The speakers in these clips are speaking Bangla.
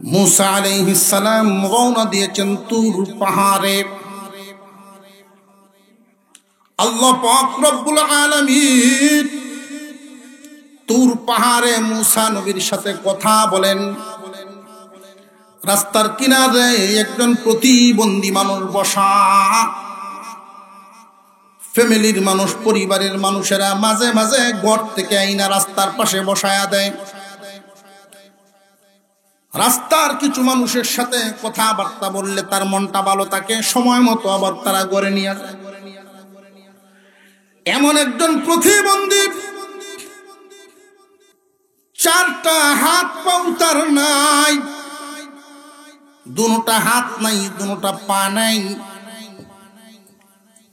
मूसा अलैहिस सालाम रওনা দিয়েছেন তুর পাহাড়ে। আল্লাহ পাক রব্বুল আলামিন তুর পাহাড়ে मूसा নবীর সাথে কথা বলেন। রাস্তার কিনারে একজন প্রতিবন্ধী মানুষ বসা, ফ্যামিলির মানুষ, পরিবারের মানুষেরা মাঝে মাঝে ঘর থেকে আইনা রাস্তার পাশে বসায়া দেয়। রাস্তার কিছু মানুষের সাথে কথাবার্তা বললে তার মনটা ভালো থাকে, সময় মতো আবার তারা ঘরে নিয়ে যায়। এমন একজন প্রতিবন্ধী, চারটা হাত পাও তার নাই, দুটা হাত নাই, দুটা পা নাই,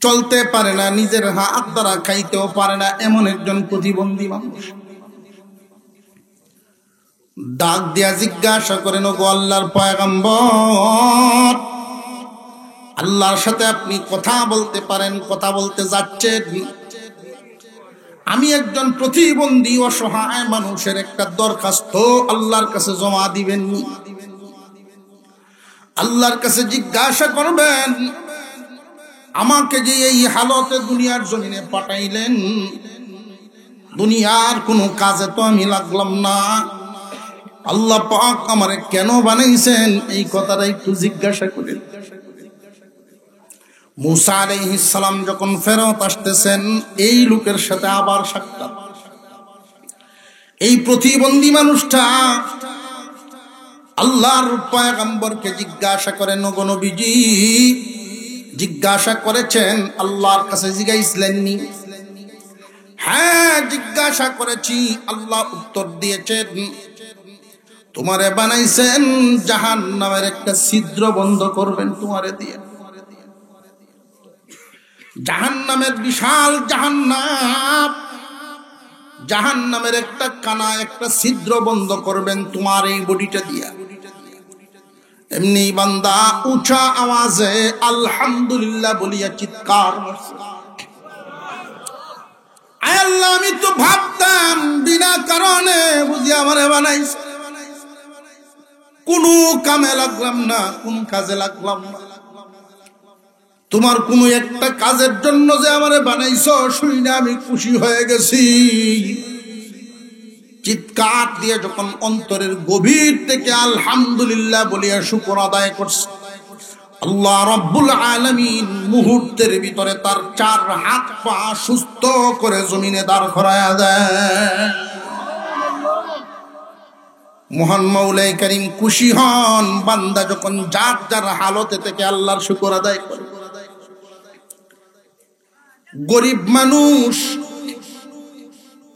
চলতে পারে না, নিজের হাত দ্বারা খাইতেও পারে না, এমন একজন প্রতিবন্ধী মানুষ। ডাক দিয়া জিজ্ঞাসা করেন, ওগো আল্লাহর পয়গম্বর, আল্লাহর সাথে আপনি কথা বলতে পারেন, কথা বলতে যাচ্ছেন। আমি একজন প্রতিবন্ধী অসহায় মানুষের একটা দরখাস্ত আল্লাহর কাছে জমা দিবেন। আল্লাহর কাছে জিজ্ঞাসা করবেন, আমাকে যে এই হালতে দুনিয়ার জমিনে পাঠাইলেন, দুনিয়ার কোনো কাজে তো আমি লাগলাম না, আল্লাহ পাক আমারে কেন বানাইছেন, এই কথাটা একটু জিজ্ঞাসা করেন। मूसा আলাইহিস সালাম যখন ফেরত আসতেছেন, এই লোকের সাথে আবার সাক্ষাৎ। এই প্রতিবন্ধী মানুষটা আল্লাহর পয়গম্বরকে জিজ্ঞাসা করেন, ওগো নবীজি, জিজ্ঞাসা করেছেন, আল্লাহর কাছে জিজ্ঞাসলেননি? হ্যাঁ, জিজ্ঞাসা করেছি। আল্লাহ উত্তর দিয়েছেন, তোমারে বানাইছেন জাহান্নামের একটা ছিদ্র বন্ধ করবেন তোমারে দিয়ে। জাহান্নামের বিশাল জাহান্নাম, জাহান্নামের একটা কানা, একটা ছিদ্র বন্ধ করবেন তোমার এই বডিটা দিয়া। এমনি বান্দা উঁচা আওয়াজে আলহামদুলিল্লাহ বলিয়া চিৎকার করছে। আয় আল্লাহ, আমি তো ভাবতাম বিনা কারণে বুঝি আমারে বানাইছে, কোন কামে লাগলাম না, কোন কাজে লাগলাম না, তোমার কোন একটা কাজের জন্য যে আমারে বানাইছো শুনে আমি খুশি হয়ে গেছি। চিৎকার দিয়ে যখন অন্তরের গভীর থেকে আলহামদুলিল্লাহ বলিয়া শুকর আদায় করছে, আল্লাহ রাব্বুল আলামিন মুহূর্তের ভিতরে তার চার হাত পা সুস্থ করে জমিনে দাঁড় করায়া দেয়। মহান মাওলাই করিম খুশি হন বান্দা যখন যার যার হালতে থেকে আল্লাহর শুকর আদায় করে। গরিব মানুষ,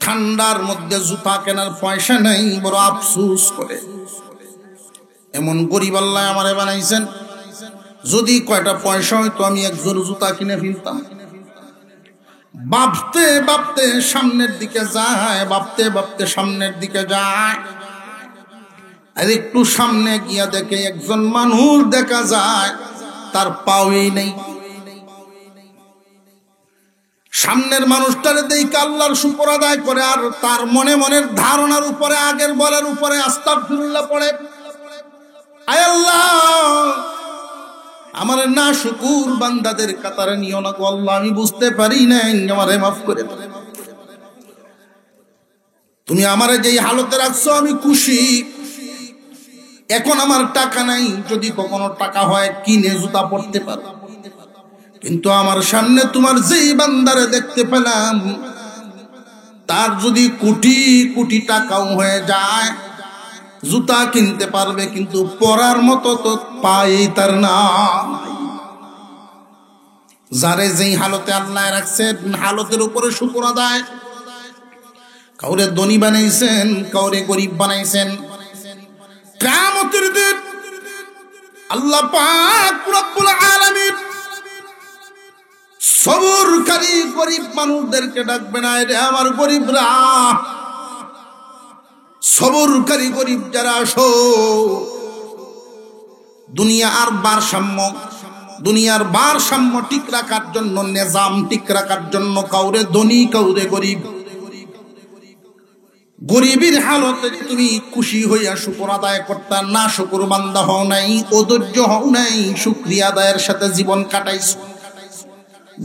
ঠান্ডার মধ্যে জুতা কেনার পয়সা নেই, বড় আফসোস করে। এমন গরিব আল্লাহ আমারে বানাইছেন, যদি কয়টা পয়সা হয়তো আমি এক জোড় জুতা কিনে ফেলতাম। ভাবতে ভাবতে সামনের দিকে যায়, ভাবতে ভাবতে সামনের দিকে যায়, আর একটু সামনে গিয়া দেখে একজন মানুষ দেখা যায়, তার পাওই নেই। সামনের মানুষটারে দেখে আল্লাহর শুকর আদায় করে, আর তার মনে মনের ধারণার উপরে, আগের বলার উপরে আস্তাগফিরুল্লাহ পড়ে। আয় আল্লাহ, আমার না শুকুর বান্দাদের কাতারে নিও না গো আল্লাহ, আমি বুঝতে পারি নাই, আমারে মাফ করে দাও। তুমি আমারে যেই হালতে রাখছো আমি খুশি। এখন আমার টাকা নাই, যদি কখনো টাকা হয় কিনে জুতা পড়তে পারো, কিন্তু আমার সামনে তোমার যেই বান্দারে দেখতে পেলাম, তার যদি কোটি কোটি টাকাও হয়ে যায়, জুতা কিনতে পারবে, কিন্তু পরার মতো তো পাই তার না। যারে যেই হালতে আল্লাহ রাখছেন, হালতের উপরে শুকর আদায়। কাউরে ধনী বানাইছেন, কাউরে গরিব বানাইছেন। কিয়ামতের দিন আল্লাহ পাক রব্বুল আলামিন সবরকারী গরিব মানুষদেরকে ডাকবে না, রে আমার গরিবরা, সবরকারী গরিব যারা আসো। দুনিয়ার ভারসাম্য ঠিক রাখার জন্য, নিজাম ঠিক রাখার জন্য কাউরে ধনী কাউরে গরিব, গরিবের হালতে তুমি খুশি হইয়া শুকর আদায় করতা না, শুকর বান্দা হও নাই, অধৈর্য হও নাই, শুকরিয়া আদায়ের সাথে জীবন কাটাইছ।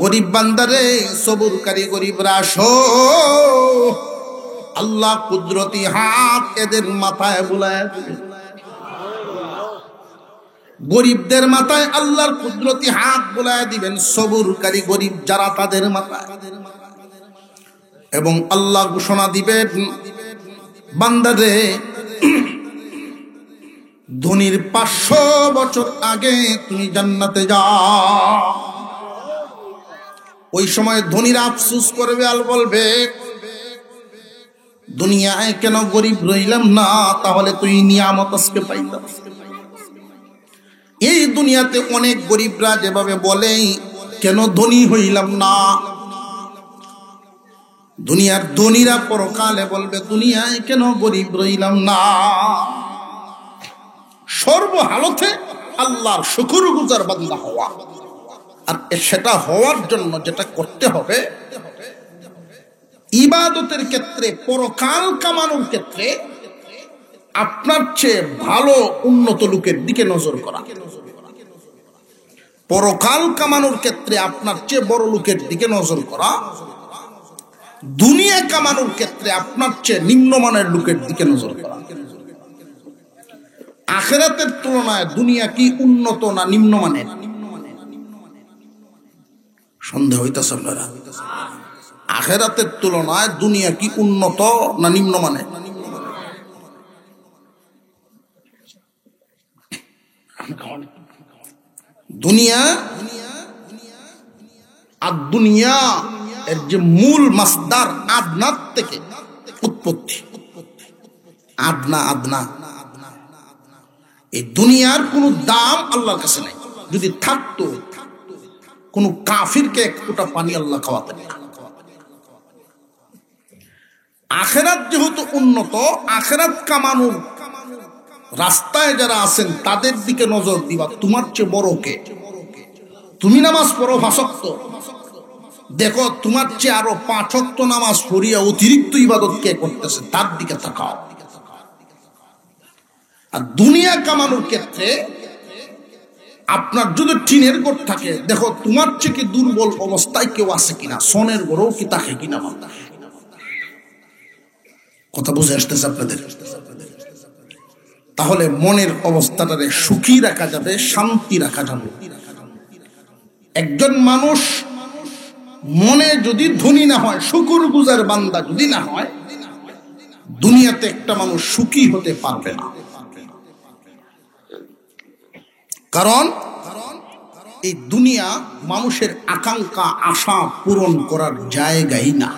গরিব বান্দারে, সবুরকারী গরিবরা আসো, আল্লাহ কুদরতি হাত এদের মাথায় বুলায় দিবে। গরিবদের মাথায় আল্লাহর কুদরতি হাত বুলায় দিবেন, সবুরকারী গরিব যারা তাদের মাথায়। এবং আল্লাহ ঘোষণা দিবেন, বান্দারে ধনীর 500 বছর আগে তুমি জান্নাতে যাও। ওই সময় ধনীরা আফসোস করবে আর বলবে, দুনিয়ায় কেন গরিব রইলাম না, তাহলে তুই নিয়ামত আজকে পাইতাম। এই দুনিয়াতে অনেক গরিবরা যেভাবে বলে কেন ধনী হইলাম না, দুনিয়ার ধনীরা পরকালে বলবে দুনিয়ায় কেন গরিব রইলাম না। সর্বহালতে আল্লাহর শুকরগুজার বান্দা হওয়া, আর সেটা হওয়ার জন্য যেটা করতে হবে, ইবাদতের ক্ষেত্রে, পরকাল কামানোর ক্ষেত্রে আপনার চেয়ে ভালো উন্নত লোকের দিকে নজর করা। পরকাল কামানোর ক্ষেত্রে আপনার চেয়ে বড় লোকের দিকে নজর করা, দুনিয়া কামানোর ক্ষেত্রে আপনার চেয়ে নিম্নমানের লোকের দিকে নজর করা। আখিরাতের তুলনায় দুনিয়া কি উন্নত না নিম্নমানের? সন্দেহ হইতেছে আপনারা? আখিরাতের তুলনায় দুনিয়া কি উন্নত না নিম্নমানের? দুনিয়া আর দুনিয়া এর যে মূল মাসদার আদনার থেকে উৎপত্তি, আদনা। এই দুনিয়ার কোনো দাম আল্লাহর কাছে নাই। যদি থাকতো, কোন কাফিরকে এক ফোঁটা পানি আল্লাহ খাওয়াতেন না। আখিরাত যেহেতু উন্নত, আখিরাত কামানোর রাস্তায় যারা আছেন তাদের দিকে নজর দিবা। তোমার চেয়ে বড় কে? তুমি নামাজ পড়ো 5 ওয়াক্ত, দেখো তোমার চেয়ে আরো 5 ওয়াক্ত নামাজ পড়িয়া অতিরিক্ত ইবাদত কে করতেছে, তার দিকে তাকাও। আর দুনিয়া কামানোর ক্ষেত্রে আপনার যদি টিনের ঘর থাকে, দেখো তোমার চেয়ে কি দুর্বল অবস্থায় কেউ আছে কিনা, সোনের ঘরেও কি থাকে কিনা। কথা বুঝে আসতেছে আপনাদের? তাহলে মনের অবস্থাটারে সুখী রাখা যাবে, শান্তি রাখা যাবে। একজন মানুষ মনে যদি ধনী না হয়, শুকরগুজার বান্দা যদি না হয়, দুনিয়াতে একটা মানুষ সুখী হতে পারবে না। কারণ এই দুনিয়া মানুষের আকাঙ্ক্ষা আশা পূরণ করার জায়গাই না।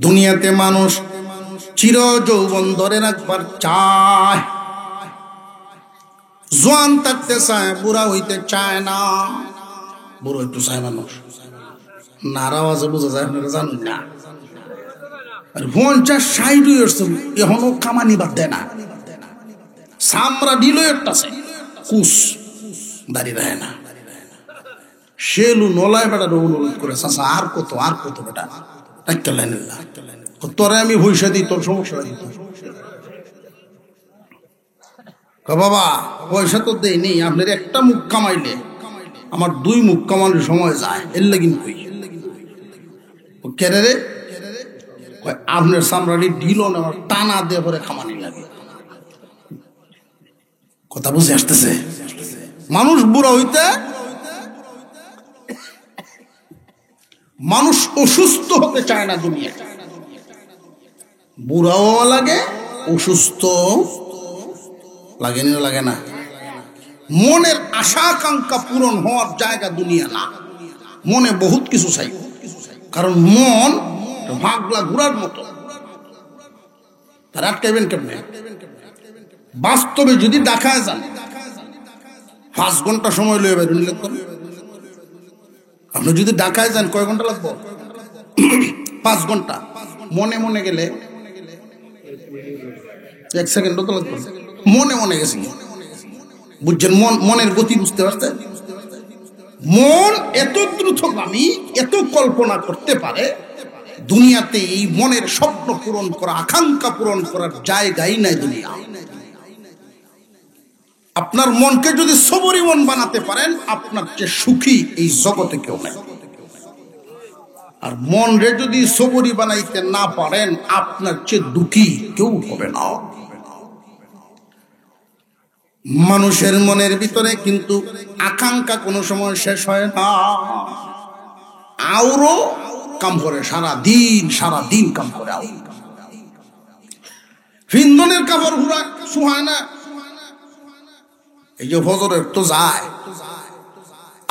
দুনিয়াতে মানুষ চির যৌবন ধরে রাখবার চায়, জোয়ান থাকতে চায়, বুড়া হইতে চায় না। বুড়ো হইতে চায় মানুষ, নারাওয়াজে বোঝা যায়, আপনারা জানেন না। আর 50-60 হয়েছে, এখনো কামানি বাদ দেয় না। সামরা দিল একটা কুস দাঁড়িয়ে দেয় না। সেলু নলায় বেটা অনুরোধ করে, চাচা আর কত বেটা, একটা লাইন তোরে আমি পয়সা দিই, তোর সমস্যা দিত। বাবা পয়সা তো দেই নেই, আপনার একটা মুখ কামাইলে আমার 2 মুখ কামানোর সময় যায়। এর লাগিন কই কেরে রে, আপনার সামরাটি ঢিল আমার টানা দিয়ে পরে খামানি লাগে। কথা বুঝে আসতেছে? মানুষ বুড়া হইতে, মানুষ অসুস্থ হতে চায় না। দুনিয়া বুড়াও লাগে, অসুস্থ লাগে না। মনের আশা আকাঙ্ক্ষা পূরণ হওয়ার জায়গা দুনিয়া না। মনে বহুত কিছু চাই, কারণ মন ভাগলা ঘুরার মতো, তার আটকাইবেন কেমনে? বাস্তবে যদি দেখায় যান 5 ঘন্টা সময় লয়ে বেরোনি লাগতো। আপনি যদি ঢাকায় যান কয় ঘন্টা লাগবো? 5 ঘন্টা। মনে গেলে 1 সেকেন্ডও তো লাগবে। মনে গেছি, বুঝছেন? মনের গতি বুঝতে পারছেন? মন এত দ্রুতগামী, এত কল্পনা করতে পারে দুনিয়াতে এই মনের স্বপ্ন পূরণ করা, আকাঙ্ক্ষা পূরণ করার জায়গাই নাই দুনিয়া। আপনার মনকে যদি সবরি মন বানাতে পারেন, আপনার চেয়ে সুখী এই জগতে কেউ নাই। আর মন রে যদি সবরি বানাইতে না পারেন, আপনার চেয়ে দুঃখী কেউ হবে না। মানুষের মনের ভিতরে কিন্তু আকাঙ্ক্ষা কোনো সময় শেষ হয় না। আরো কাম করে, সারা দিন কাম করে। ফিন্দনের কাপড় হুরা সুহায় না। এই যে ফজরের তো যায়,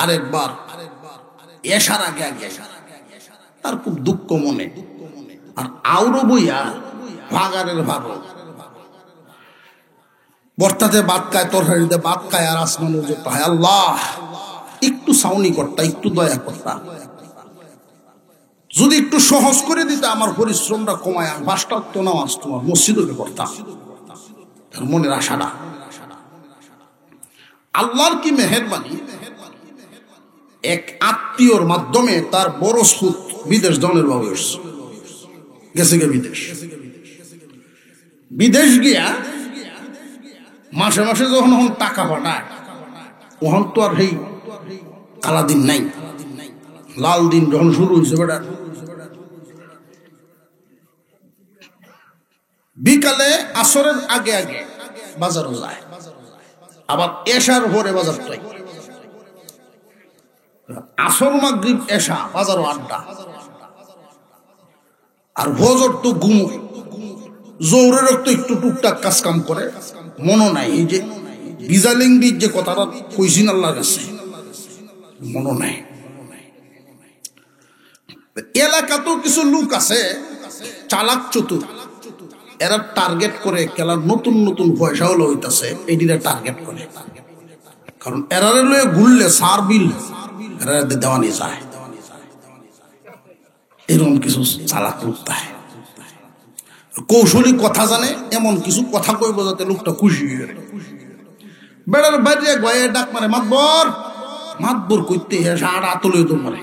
আরেকবার এসার আগে তার খুব দুঃখ মনে। আর আউরো বইয়া ভাগারের ভাগো বর্তাতে বাদ খায়, তরকারিতে বাদ খায়, আর আসমানের যে পায়। আল্লাহ একটু সাউনি করতা, একটু দয়া করতা, যদি একটু সহজ করে দিতে আমার পরিশ্রমটা কমায়, 5টা ওয়াক্ত নামাজ তোমার মসজিদে করতাম। তার মনের আশাটা। আল্লাহর কি মেহেরবানি, এক আত্মীয়র মাধ্যমে তার বড় সুদ বিদেশ দনের বয়স গেছে গে বিদেশ গিয়া মাসে মাসে যখন টাকা পাঠায়, তখন তো আর সেই কালা দিন নাই, লাল দিন যখন শুরু হয়েছে বেটা। বিকালে আসরের আগে বাজারও যায়, আবার এশার পরে বাজার চাই। আসর মাগরিব এশা বাজারও আড্ডা, আর ফজর তো ঘুমো। জোরের তো একটু টুকটাক কাজ কাম করে, মনও নাই। এই যে বিজালিংবির যে কথাটা কইছিন আল্লাহর কাছে, মনও নাই। এলাকাতেও কিছু লোক আছে চালাক চতুর, এরা টার্গেট করে খেলার নতুন নতুন পয়সা হলো হইতাছে, এটিরা টার্গেট করে। কারণ এরারে লয়ে ঘুরলে সার বিল এরা দেওয়া নিয়ে যায়। এরকম কিছু চালাক লোক তাই কৌশলী কথা জানে, এমন কিছু কথা কইব যাতে লোকটা খুশি হয়ে যায়। বেড়ার বাইরে গয়ে ডাক মারে, মাতবর করতে আর আতলে দৌড় মারে,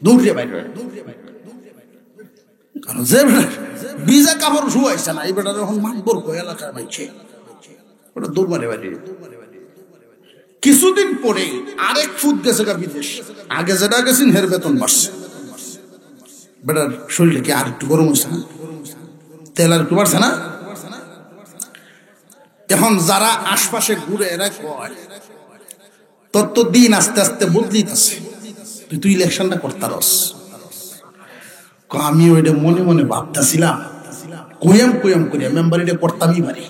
দৌড়ে বাইরে। কারণ যে বিজা কাপড় শুয়াইছে না, এই বেটা যখন মাতবর কয় এলাকার বাইছে, ওটা দৌড় মারে বাইরে। কিছুদিন পরে আরেক ফুট গেছে গা বিদেশ, আগে যেটা গেছেন হের বেতন বাড়ছে। বেটার শরীরে কি আর একটু গরম হয়েছে না, তেল আর একটু বাড়ছে না। এখন যারা আশপাশে ঘুরে এরা কয় তোর তো দিন আস্তে আস্তে বদলিতেছে, তুই ইলেকশনটা করতারস। আমি ওইটা মনে মনে ভাবতেছিলাম, কইয়াম করিয়া মেম্বার এটা করতামই পারি।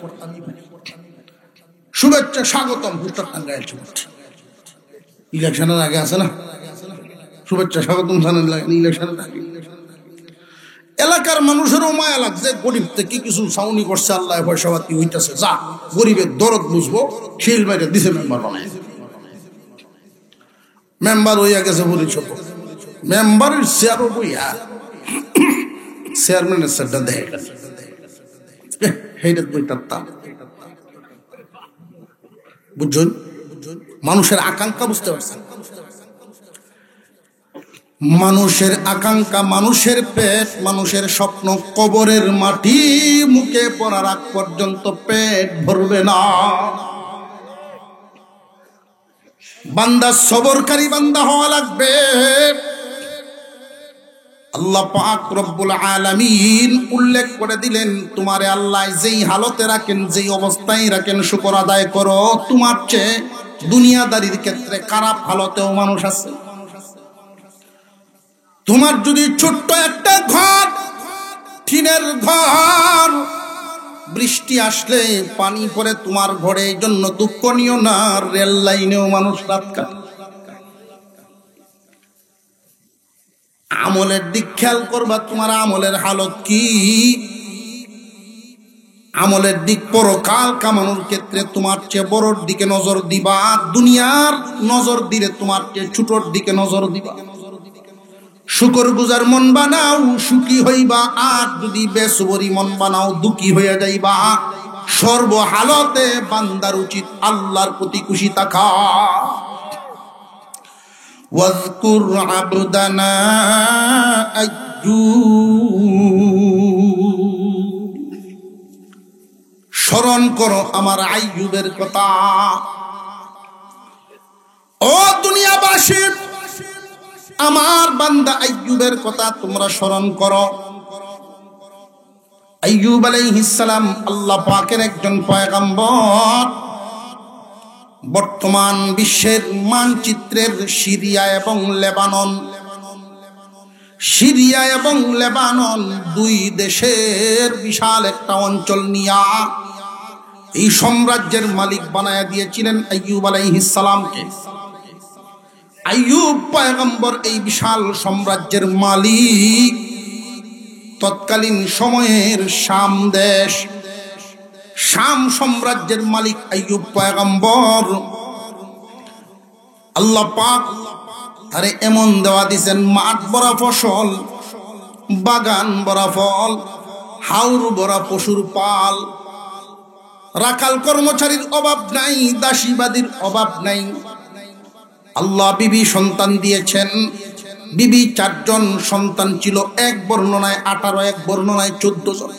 শুভেচ্ছা স্বাগতম পুস্তক টাঙ্গাইল ইলেকশনের আগে আছে না, শুভেচ্ছা স্বাগতম জানেন ইলেকশনের আগে। এলাকার মানুষেরও মায়া লাগছে, গরিব থেকে কিছু সাউনি করছে, আল্লাহ পয়সাপাতি হইতেছে, যা গরিবের দরদ বুঝবো, শিল মাইরে দিছে মেম্বার বানায়। মেম্বার হইয়া গেছে পরিষদ, মেম্বারের চেয়ারও বইয়া চেয়ারম্যানের সেটটা দেখে গেছে, সেইটা বইটার বুঝছেন। মানুষের আকাঙ্ক্ষা বুঝতে পারছেন, মানুষের আকাঙ্ক্ষা, মানুষের পেট, মানুষের স্বপ্ন কবরের মাটি মুখে পড়ার আগ পর্যন্ত পেট ভরবে না। বান্দা সবরকারী বান্দা হওয়া লাগবে। আল্লাহ পাক রব্বুল আলামিন উল্লেখ করে দিলেন, তোমারে আল্লাহ যেই হালতে রাখেন, যেই অবস্থায় রাখেন, শুকর আদায় করো। তোমার চেয়ে দুনিয়াদারির ক্ষেত্রে খারাপ হালতেও মানুষ আছে। তোমার যদি ছোট্ট একটা ঘর, টিনের ঘর, বৃষ্টি আসলে পানি পড়ে তোমার ঘরে, এই জন্য দুঃখ নিও না। রেল লাইনেও মানুষ রাত কাটে। আমলের দিক খেয়াল করবা, তোমার আমলের হালত কি। আমলের দিক পরকাল কামানোর ক্ষেত্রে তোমার চেয়ে বড়র দিকে নজর দিবা, দুনিয়ার নজর দিলে তোমার চেয়ে ছোটর দিকে নজর দিবা। শুকর গুজার মন বানাও, সুখী হইবা। আর যদি বেসবরি মন বানাও, দুঃখী হইয়া যাইবা। সর্বহালতে বান্দার উচিত আল্লাহর প্রতি খুশি থাকা। ওয়াজকুর আবদানা আইয়ুব, স্মরণ করো আমার আইয়ুবের কথা। ও দুনিয়াবাসী, আমার বান্দা আইয়ুবের কথা তোমরা স্মরণ করো। আইয়ুব আলাইহিস সালাম আল্লাহ পাকের একজন পয়গম্বর। বর্তমান বিশ্বের মানচিত্রের সিরিয়া এবং লেবানন দুই দেশের বিশাল একটা অঞ্চল নিয়া এই সাম্রাজ্যের মালিক বানায়া দিয়েছিলেন আইয়ুব আলাইহিস সালামকে। আইয়ুব পয়গম্বর এই বিশাল সাম্রাজ্যের মালিক। তৎকালীন সময়ের শাম দেশ, শাম সাম্রাজ্যের মালিক আইয়ুব পয়গম্বর। আল্লাহ পাক তারে এমন দেওয়া দিয়েছেন, মাঠ ভরা ফসল, বাগান ভরা ফল, হাউর ভরা পশুর পাল, রাখাল কর্মচারীর অভাব নাই, দাসীবাদীর অভাব নাই। আল্লাহ বিবি সন্তান দিয়েছেন। বিবি 4 জন সন্তান ছিল, এক বর্ণনায় 18, এক বর্ণনায় 14 জন।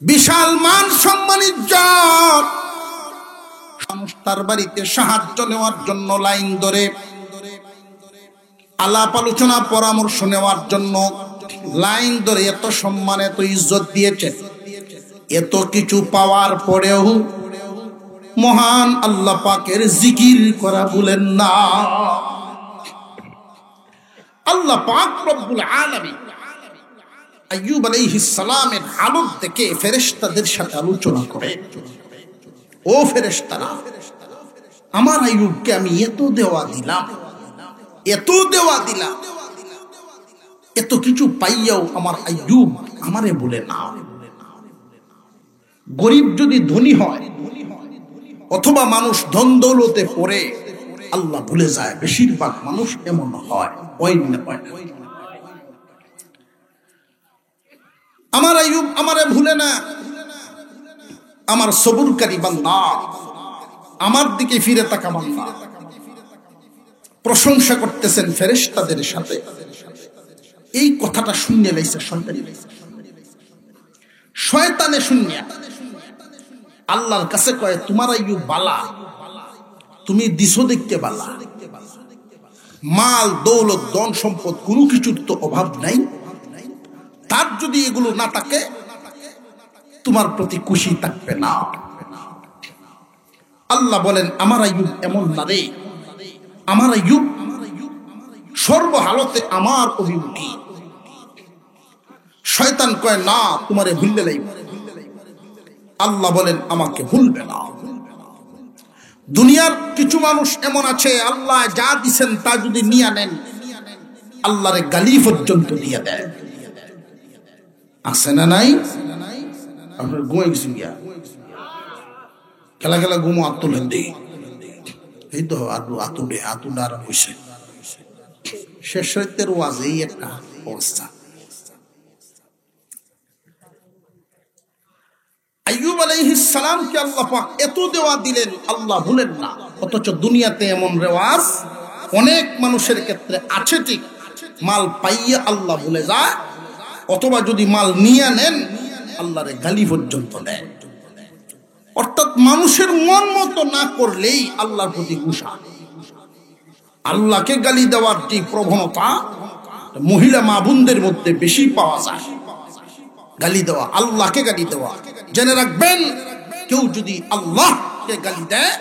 বিশাল মান সম্মানিত তার বাড়িতে সাহায্য নেওয়ার জন্য লাইন ধরে, আলাপ আলোচনা পরামর্শ নেওয়ার জন্য লাইন ধরে এত সম্মান এত ইজ্জত দিয়েছে। এত কিছু পাওয়ার পরেও মহান আল্লাহ পাকের জিকির করা ভুলেন না। আল্লাহ পাক রব্বুল আলামিন আইয়ুব আলাইহিস সালামের হালত দেখে ফেরেশতাদের সাথে আলোচনা করে, ও ফেরেশতারা, আমার আইয়ুবকে আমি এত দেওয়া দিলাম, এত কিছু পাইয়াও আমার আইয়ুব আমারে বলে না। গরিব যদি ধনী হয় অথবা মানুষ ধন দৌলতে পড়ে আল্লাহ ভুলে যায়। বেশিরভাগ মানুষ এমন হয়। আমার আইয়ুব আমারে ভুলে না। আমার সবুরকারী বান্দা, আমার দিকে ফিরে তাকা বান্দা। প্রশংসা করতেছেন ফেরেশতাদের সাথে। এই কথাটা শুনে লাইছে শয়তানে শুনিয়া আল্লাহর কাছে কয়, তোমার আইয়ুব বালা, তুমি দিছো দেখতে বালা, মাল দৌলত ধন সম্পদ কোনো কিছুর তো অভাব নাই, তার যদি এগুলো না থাকে তোমার প্রতি খুশি থাকবে না। আল্লাহ বলেন, আমার আইয়ুব এমন না রে, আমার আইয়ুব সর্বহালতে আমার অভিমুখী। শয়তান কয়, না, তোমারে ভুললে লাইব। আল্লাহ বলেন, আমাকে ভুলবে না। দুনিয়ার কিছু মানুষ এমন আছে, আল্লাহ যা দিছেন তা যদি নিয়ে নেন আল্লাহরে গালি পর্যন্ত দিয়ে দেয়। আছে না নাই? আপনার ঘুমাই গেছেন গিয়া, খেলা খেলা ঘুমো আত্মলেন দিই, এই তো আতুডার হয়েছে শেষ হইতে ওয়াজ। এই একটা অবস্থা। আইয়ুব আলাইহিস সালামকে আল্লাহ পাক এত দেওয়া দিলেন, আল্লাহ ভুলেন না। অথচ দুনিয়াতে এমন রেওয়াজ অনেক মানুষের ক্ষেত্রে আছে, ঠিক মাল পাইয়া আল্লাহ ভুলে যায়, অথবা যদি মাল নিয়ে নেন আল্লাহরে গালি পর্যন্ত দেয়। অর্থাৎ মানুষের মন মতো না করলেই আল্লাহর প্রতি গুসা। আল্লাহকে গালি দেওয়ার যে প্রবণতা মহিলা মা বোনদের মধ্যে বেশি পাওয়া যায়, গালি দেওয়া, আল্লাহকে গালি দেওয়া। জেনে রাখবেন, কেউ যদি আল্লাহকে গালি দেয়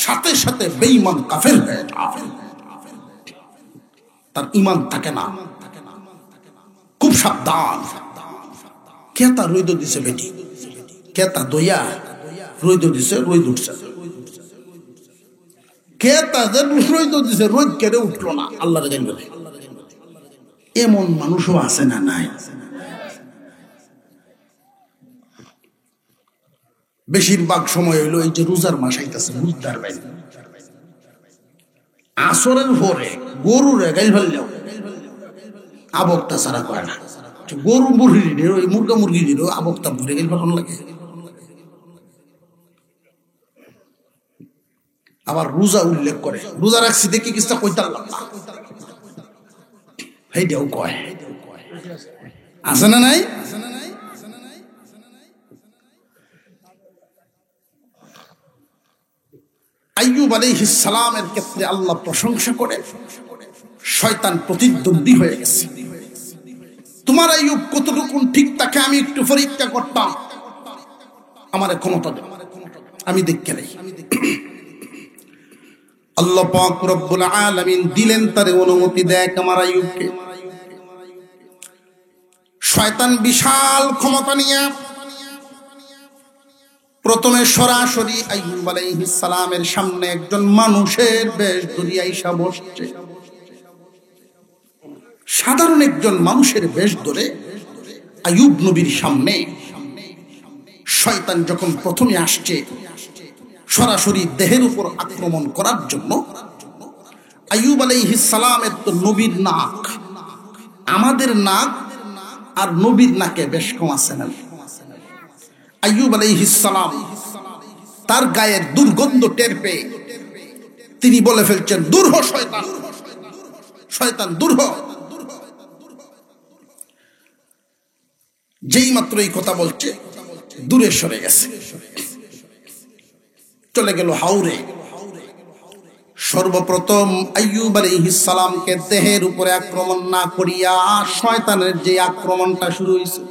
সাথে সাথে বেঈমান কাফের হয়ে যায়, তার ঈমান থাকে না। খুব সাবধান। কেতা রইদ দিছে বেটি, কেতা দইয়া রইদ দিছে, রইদ উঠছে। কেতা রইদ দিছে, রোদ কেড়ে উঠলো না, আল্লাহর গালি বলে। এমন মানুষও আছে না নাই? বেশিরভাগ সময় হইলো এই যে রোজার মাস আইতাছে, বুঝতে পারবেন, আসরের পরে গরুর গাইল ফেললেও আবক্তা ছাড়া করে না। গরু মুরগির, ওই মুরগা মুরগির আবক্তা ভরে গাইল ফেলানো লাগে। আবার রোজা উল্লেখ করে, রোজা রাখছি দেখি কিছুটা কইতে পারলাম না, এইটাও কয়, আছে না নাই? আইয়ুব আলাইহিস সালামের ক্ষেত্রে আল্লাহ প্রশংসা করে, শয়তান প্রতিদ্বন্দ্বী হয়ে গেছে। তোমার আইয়ুব কতটুকু ঠিক তাকে আমি একটু পরীক্ষা করতাম, আমার ক্ষমতা দেব, আমি দেখতে নেই। আল্লাহ পাক রব্বুল আলামিন দিলেন তারে অনুমতি, দেখ আমার আইয়ুবকে। শয়তান বিশাল ক্ষমতা নিয়ে প্রথমে সরাসরি আইয়ুব আলাইহিস সালামের সামনে একজন মানুষের বেশ ধরে আইসা বসছে। সাধারণ একজন মানুষের বেশ ধরে আইয়ুব নবীর সামনে শয়তান যখন প্রথমে আসছে সরাসরি দেহের উপর আক্রমণ করার জন্য, আইয়ুব আলাইহিস সালামের তো নবীর নাক, আমাদের নাক আর নবীর নাকে বেশ কম আছে না? আইয়ুব আলাইহিস সালাম তার গায়ের দুর্গন্ধ টের পেয়ে তিনি বলে ফেলছেন, দূর হ শয়তান, শয়তান দূর হ। যেই মাত্র এই কথা বলছে দূরে সরে গেছে, চলে গেল হাওরে। সর্বপ্রথম আইয়ুব আলাইহিস সালামকে দেহের উপরে আক্রমণ না করিয়া শয়তানের যে আক্রমণটা শুরু হয়েছে,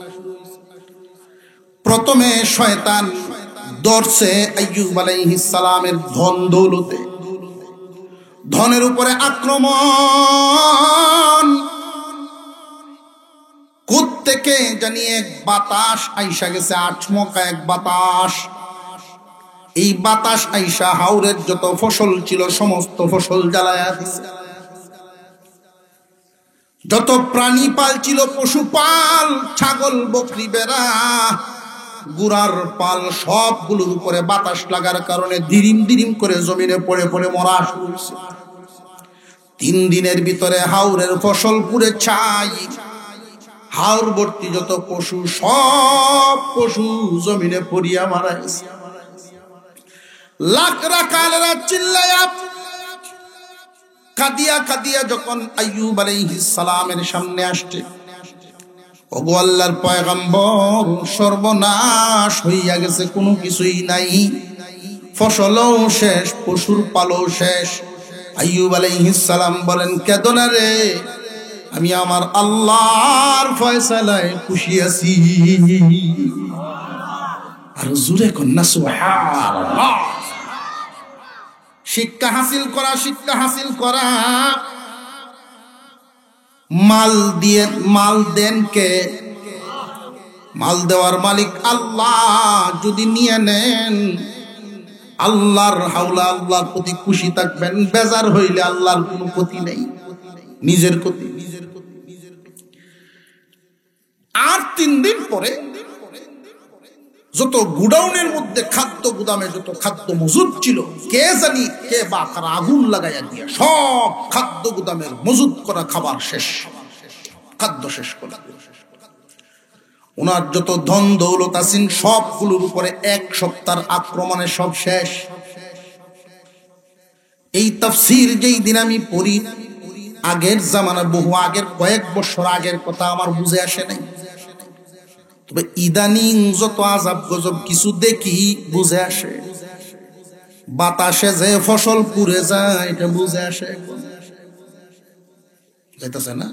প্রথমে শয়তান ধরছে আইয়ুব আলাইহিস সালামের ধন দৌলতে, ধনের উপরে আক্রমণ। কোত্থেকে জানি এক বাতাস আইসা গেছে, আচমকা এক বাতাস। এই বাতাস আইসা হাওরের যত ফসল ছিল সমস্ত ফসল জ্বালায়া দিছে। যত প্রাণী পাল ছিল, পশু পাল, ছাগল, বকরি, বেড়া, গুড়ার পাল, সবগুলোর উপরে বাতাস লাগার কারণে দিরিম দিরিম করে জমিনে পড়ে পড়ে মরা শুরু হয়েছে। 3 দিনের ভিতরে হাওরের ফসল পুড়ে ছাই। হাওর ভর্তি যত পশু, সব পশু জমিনে পড়িয়া মারা গেছে। লাখ রাখালেরা চিল্লায়া কাঁদিয়া কাঁদিয়া যখন আইয়ুব আলাইহিস সালামের সামনে আসছে, ওগো আল্লাহর পয়গম্বর, সর্বনাশ হইয়া গেছে, কোনো কিছুই নাই, ফসলও শেষ, পশুর পালও শেষ। আইয়ুব আলাইহিস সালাম বলেন, কেঁদো না রে, আমি আমার আল্লাহর ফয়সালায় খুশি আছি। আর জোরে কন্যা সুবহানাল্লাহ। শিক্ষা হাসিল করা, শিক্ষা হাসিল করা। মাল দিয়ে, মাল দেন কে? মাল দেওয়ার মালিক আল্লাহ। যদি নিয়ে নেন, আল্লাহর হাওলা, আল্লাহর প্রতি খুশি থাকবেন। বেজার হইলে আল্লাহর কোনো ক্ষতি নেই, নিজের ক্ষতি। আর 3 দিন পরে যত গুডাউনের মধ্যে খাদ্য, গুদামে যত খাদ্য মজুদ ছিল, কে জানি কে বা কারা আগুন লাগাইয়া দিয়া সব খাদ্য গুদামের মজুদ করা খাবার শেষ, খাদ্য শেষ করে। ওনার যত ধন দৌলত আছেন সবগুলোর উপরে 1 সপ্তাহের আক্রমণে সব শেষ। এই তাফসীর যেই দিন আমি পড়ি, আগের জামানা, বহু আগের, কয়েক বছর আগের কথা আমার বুঝে আসে নাই। তবে ইদানিং যত আযাব গজব কিছু দেখি বুঝে আসে। বাতাসে যে ফসল পুড়ে যায় এটা বুঝে আসে, যাইতেছে না?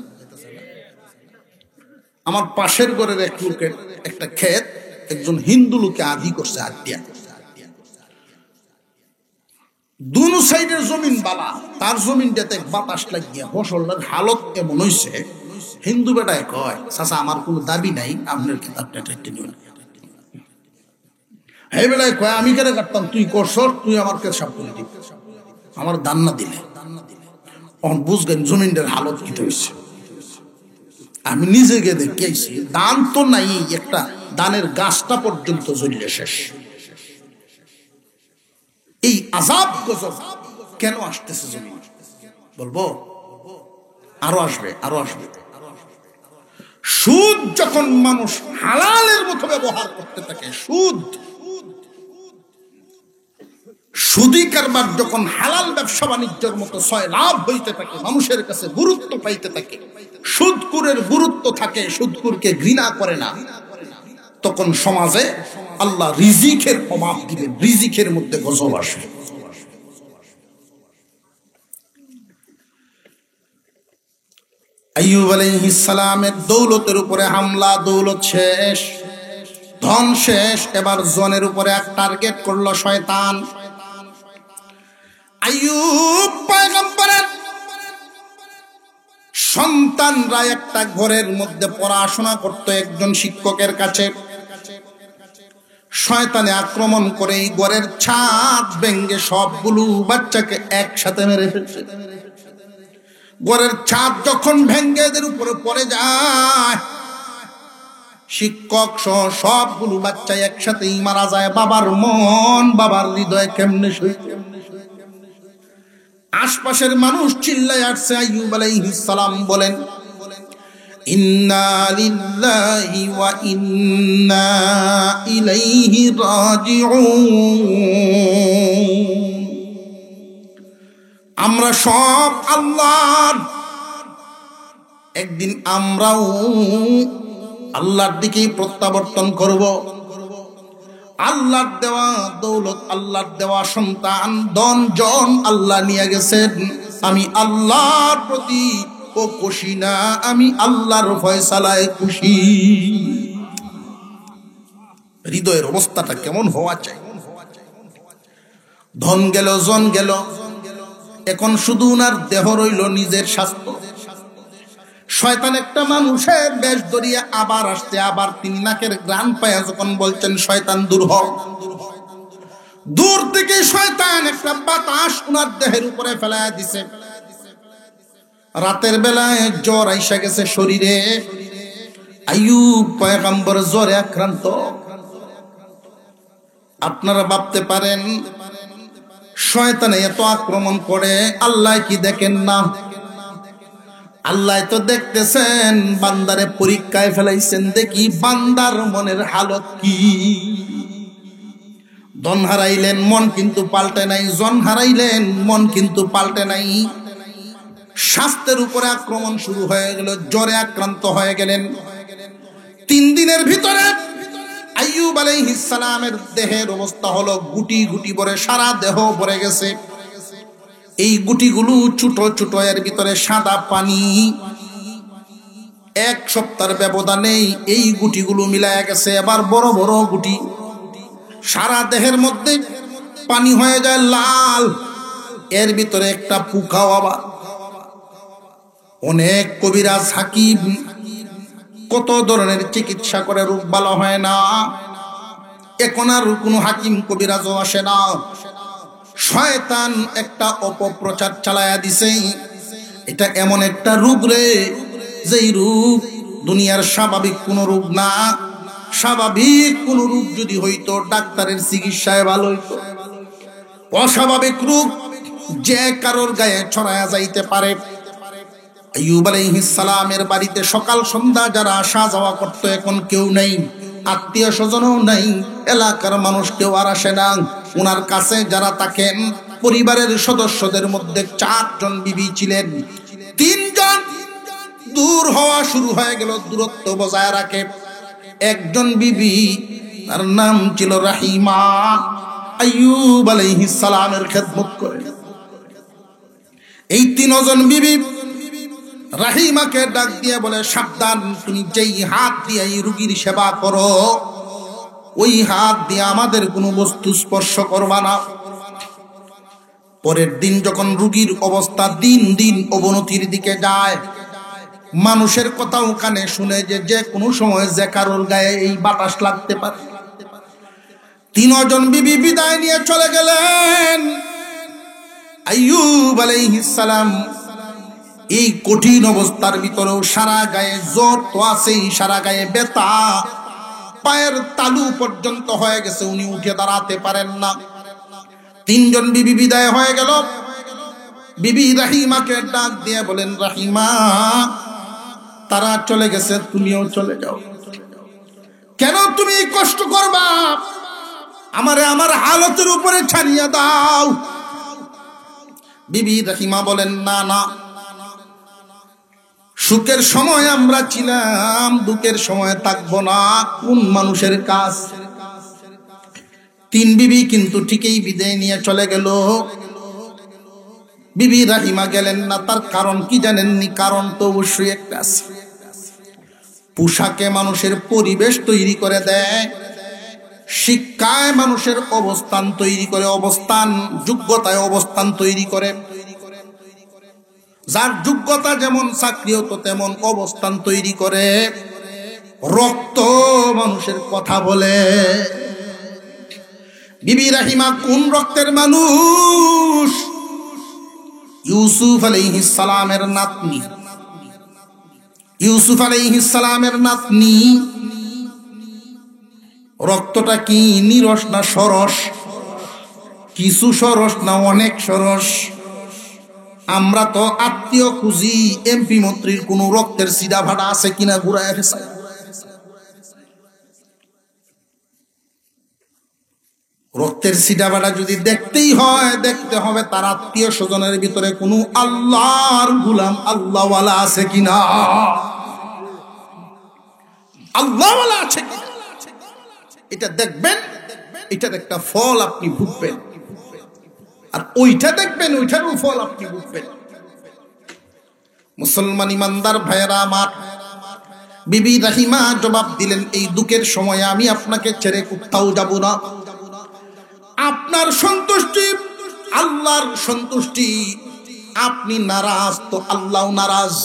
আমার পাশের ঘরের এক লোকের একটা ক্ষেত একজন হিন্দু লোকে আদি করছে, আদিয়া। 2 সাইডের জমিন বালা, তার জমিনটাতে বাতাস লাগিয়া ফসলটার হালত এমন হয়েছে, হিন্দু বেটায় কয়, চাচা আমার কোনো দাবি নাই, আপনার কিতাবটা টেটে নিন। হে বেটায় কয়, আমি কেন কাটতাম, তুই করছ, তুই আমার কাছে সব করে দিবি, আমার দান না দিলে। তখন বুঝবেন জমিনটার হালত কি হয়েছে। আমি নিজে গিয়ে দেখেছি, দান তো নাই, একটা দানের গাছটা পর্যন্ত জ্বলিয়ে শেষ। এই আযাব গজব কেন আসতেছে জমিন? বলবো আরো আসবে, আরো আসবে। সুদ যখন মানুষ হালালের মতো ব্যবহার করতে থাকে, সুদি কারবার যখন হালাল ব্যবসা বাণিজ্যের মতো ছয় লাভ হইতে থাকে, মানুষের কাছে গুরুত্ব পাইতে থাকে, সুদখোরের গুরুত্ব থাকে, সুদখোরকে ঘৃণা করে না, তখন সমাজে আল্লাহ রিজিকের অভাব দিবেন, রিজিকের মধ্যে গজব আসবে। আইয়ুব আলাইহিস সালামের দৌলতের উপরে হামলা, দৌলত শেষ, ধন শেষ, এবার জনের উপরে এক টার্গেট করলো শয়তান। আইয়ুব পয়গম্বরের সন্তানরা একটা ঘরের মধ্যে পড়াশোনা করত একজন শিক্ষকের কাছে। শয়তানে আক্রমণ করে এই ঘরের ছাদ ভেঙে সবগুলো বাচ্চাকে একসাথে মেরে ফেলছে। ঘরের ছাদ যখন ভেঙে এদের উপরে পড়ে যায়, শিক্ষক সহ সবগুলো বাচ্চা একসাথেই মারা যায়। বাবার মন, বাবার হৃদয় কেমনে সইছে। আশপাশের মানুষ চিল্লায় আসছে। আইয়ুব আলাইহিস সালাম বলেন, ইন্না লিল্লাহি ওয়া ইন্না ইলাইহি রাজিউন। আমরা সব আল্লাহর, একদিন আমরাও আল্লাহর দিকেই প্রত্যাবর্তন করব। আল্লাহর দেওয়া দৌলত, আল্লাহর দেওয়া সন্তান, ধন জন আল্লাহ নিয়ে গেছেন। আমি আল্লাহর প্রতি ও খুশি না, আমি আল্লাহর ফয়সালায় খুশি। হৃদয়ের অবস্থাটা কেমন হওয়া চাই? ধন গেল, জন গেল, এখন শুধু উনার দেহ রইল, নিজের স্বাস্থ্য। শয়তান একটা মানুষের বেশ ধরিয়া আবার আসছে, আবার 3 নাকের গ্রান পায়া যখন বলছেন শয়তান দূর হও, দূর থেকে শয়তান একটা বাতাস উনার দেহের উপরে ফেলায়া দিছে। রাতের বেলায় জ্বর আইসা গেছে শরীরে। আইয়ুব পয়গম্বর জ্বরে আক্রান্ত। আপনারা ভাবতে পারেন শয়তানে এত আক্রমণ করে, আল্লাহ কি দেখেন না? আল্লাহ তো দেখতেছেন, বান্দারে পরীক্ষায় ফেলাইছেন, দেখি বান্দার মনের হালত কি। ধন হারাইলেন, মন কিন্তু পাল্টে নাই। জন হারাইলেন, মন কিন্তু পাল্টে নাই। স্বাস্থ্যের উপরে আক্রমণ শুরু হয়ে গেল, জ্বরে আক্রান্ত হয়ে গেলেন। 3 দিনের ভিতরে আইয়ুব আলাইহিস সালামের দেহের অবস্থা হলো গুটি গুটি ভরে, সারা দেহ ভরে গেছে। এই গুটিগুলো ছোট ছোট, এর ভিতরে সাদা পানি। 1 সপ্তাহের ব্যবধানে এই গুটিগুলো মিলায়া গেছে, এবার বড় বড় গুটি। সারা দেহের মধ্যে পানি হয়ে যায় লাল। এর ভিতরে একটা পোকাও। আবার অনেক কবিরাজ হাকিম কত ধরনের চিকিৎসা করে, রোগ ভালো হয় না। এখন আর কোনো হাকিম কবিরাজও আসে না। শয়তান একটা অপপ্রচার চালায়া দিছে। এটা এমন একটা রোগ রে, যেই রোগ দুনিয়ার স্বাভাবিক কোনো রোগ না। স্বাভাবিক কোন রোগ যদি হইতো ডাক্তারের চিকিৎসায় ভালো হইতো। অস্বাভাবিক রোগ যে কারোর গায়ে ছড়ায়া যাইতে পারে। আইয়ুব আলাইহিস সালামের বাড়িতে সকাল সন্ধ্যা যারা আসা যাওয়া করত, এখন কেউ নেই, আত্মীয় স্বজনও নাই, এলাকার মানুষ কেউ আর আসে না। উনার কাছে যারা থাকেন, পরিবারের সদস্যদের মধ্যে 4 জন বিবি ছিলেন। 3 জন দূর হওয়া শুরু হয়ে গেল, দূরত্ব বজায় রাখে। একজন বিবি, তার নাম ছিল রাহিমা, আইয়ুব আলাইহিস সালামের খেদমত করে। এই 3 জন বিবি রাহিমাকে ডাক দিয়ে বলে, সাবধান, তুমি যেই হাত দিয়ে এই রোগীর সেবা করো, ওই হাত দিয়ে আমাদের কোনো বস্তু স্পর্শ করবা না। পরের দিন যখন রোগীর অবস্থা দিন দিন অবনতির দিকে যায়, মানুষের কথাও কানে শুনে যে কোনো সময় যে কারোর গায়ে এই বাতাস লাগতে পারে। 3 জন বিবি বিদায় নিয়ে চলে গেলেন। আইয়ুব আলাইহিস সালাম এই কঠিন অবস্থার ভিতরেও সারা গায়ে জ্বর তো আছেই, সারা গায়ে ব্যথা, পায়ের তালু পর্যন্ত হয়ে গেছে, উনি উঠে দাঁড়াতে পারেন না। 3 জন বিবি বিদায় হয়ে গেল। বিবি রাহিমাকে ডাক দিয়ে বলেন, রাহিমা, তারা চলে গেছে, তুমিও চলে যাও। কেন তুমি কষ্ট করবা? আমারে আমার হালতের উপরে ছাড়িয়ে দাও। বিবি রাহিমা বলেন, না না, সুখের সময় আমরা ছিলাম, দুঃখের সময় থাকবো না, কোন মানুষের কাজ? 3 বিবি কিন্তু ঠিকই বিদায় নিয়ে চলে গেল। বিবি রাহিমা গেলেন না, তার কারণ কি জানেননি? কারণ তো অবশ্যই একটা আছে। পোশাকে মানুষের পরিবেশ তৈরি করে দেয়, শিক্ষায় মানুষের অবস্থান তৈরি করে, অবস্থান যোগ্যতায় অবস্থান তৈরি করে। যার যোগ্যতা যেমন, চাকরিও তো তেমন অবস্থান তৈরি করে। রক্ত মানুষের কথা বলে। বিবি রাহিমা কোন রক্তের মানুষ? ইউসুফ আলাইহিস সালামের নাতনি। ইউসুফ আলাইহিস সালামের নাতনি। রক্তটা কি নিরস না সরস? কিছু সরস না অনেক সরস? আমরা তো আত্মীয় খুঁজি, এমপি মন্ত্রীর কোন রক্তের সিধা ভাড়া আছে কিনা ঘুরায় ফেসে। রক্তের সিধা ভাড়া যদি দেখতেই হয়, দেখতে হবে তার আত্মীয় স্বজনের ভিতরে কোনো আল্লাহর গোলাম, আল্লাহওয়ালা আছে কিনা, আল্লাহওয়ালা আছে কিনা, এটা দেখবেন। এটার একটা ফল আপনি ভুগবেন, আর ওইটা দেখবেন, ওইটারও ফল আপনি ভুগবেন। মুসলমান ইমানদার ভাইয়েরা আমার, বিবি রাহিমা জবাব দিলেন, এই দুঃখের সময়ে আমি আপনাকে ছেড়ে কোথাও যাব না। আপনার সন্তুষ্টি আল্লাহর সন্তুষ্টি, আপনি নারাজ তো আল্লাহ নারাজ।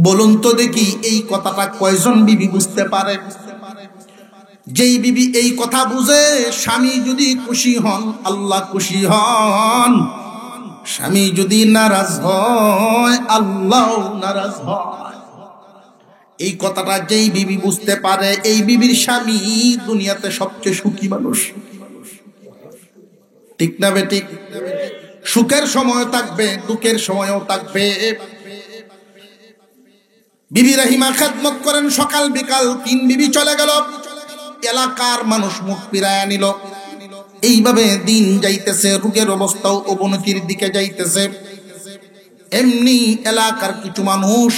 বলুন তো দেখি, এই কথাটা কয়জন বিবি বুঝতে পারে? যেই বিবি এই কথা বুঝে, স্বামী যদি খুশি হন আল্লাহ খুশি হন, স্বামী যদি নারাজ হয় আল্লাহ নারাজ হয়। এই কথাটা যেই বিবি বুঝতে পারে, এই বিবির স্বামী দুনিয়াতে সবচেয়ে সুখী মানুষ। ঠিক না বেঠিক? সুখের সময় থাকবে, দুঃখের সময়ও থাকবে। বিবি রাহিমা খেদমত করেন সকাল বিকাল। 3 বিবি চলে গেল, এলাকার মানুষ মুখ ফিরায়া নিল। এইভাবে দিন যাইতেছে, রোগের অবস্থাও অবনতির দিকে যাইতেছে। এমনি এলাকার কিছু মানুষ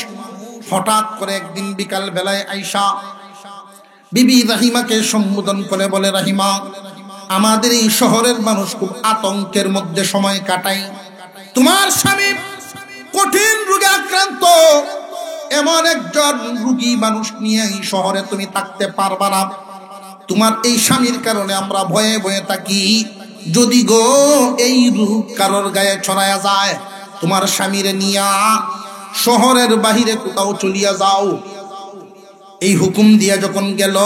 হঠাৎ করে একদিন বিকাল বেলায় আইসা বিবি রাহিমাকে সম্বোধন করে বলে, রাহিমা, আমাদের এই শহরের মানুষ খুব আতঙ্কের মধ্যে সময় কাটায়। তোমার স্বামী কঠিন রোগে আক্রান্ত, এমন একজন রোগী মানুষ নিয়ে এই শহরে তুমি থাকতে পারবা না। তোমার এই স্বামীর কারণে আমরা ভয়ে ভয়ে থাকি। যদি গো এই রোগ কারোর গায়ে ছড়ায়া যায়, তোমার স্বামীরে নিয়া শহরের বাহিরে কোথাও চলিয়া যাও। এই হুকুম দিয়া যখন গেল,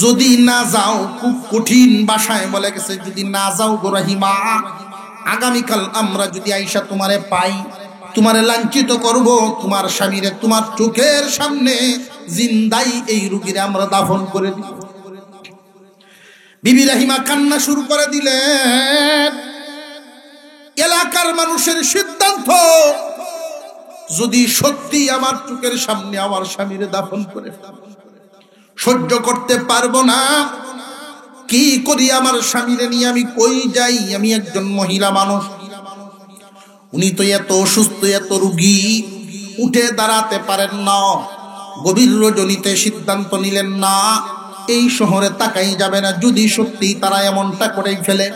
যদি না যাও, খুব কঠিন ভাষায় বলে গেছে, যদি না যাও গো রাহিমা, আগামীকাল আমরা যদি আইসা তোমারে পাই, তোমারে লাঞ্ছিত করব, তোমার স্বামীরে তোমার চোখের সামনে জিন্দাই এই রোগীরে আমরা দাফন করে দিব। বিবি রাহিমা কান্না শুরু করে দিলেন। এলাকার মানুষের সিদ্ধান্ত, যদি সত্যি আমার চোখের সামনে আমার স্বামীরে দাফন করে, সহ্য করতে পারবো না। কি করি আমার স্বামীরে নিয়ে আমি কই যাই? আমি একজন মহিলা মানুষ, উনি তো এত অসুস্থ, এত রোগী, উঠে দাঁড়াতে পারেন না। গভীর রজনীতে সিদ্ধান্ত নিলেন, না, এই শহরে তাকাই যাবে না। যদি সত্যি তারা এমনটা করেই ফেলে,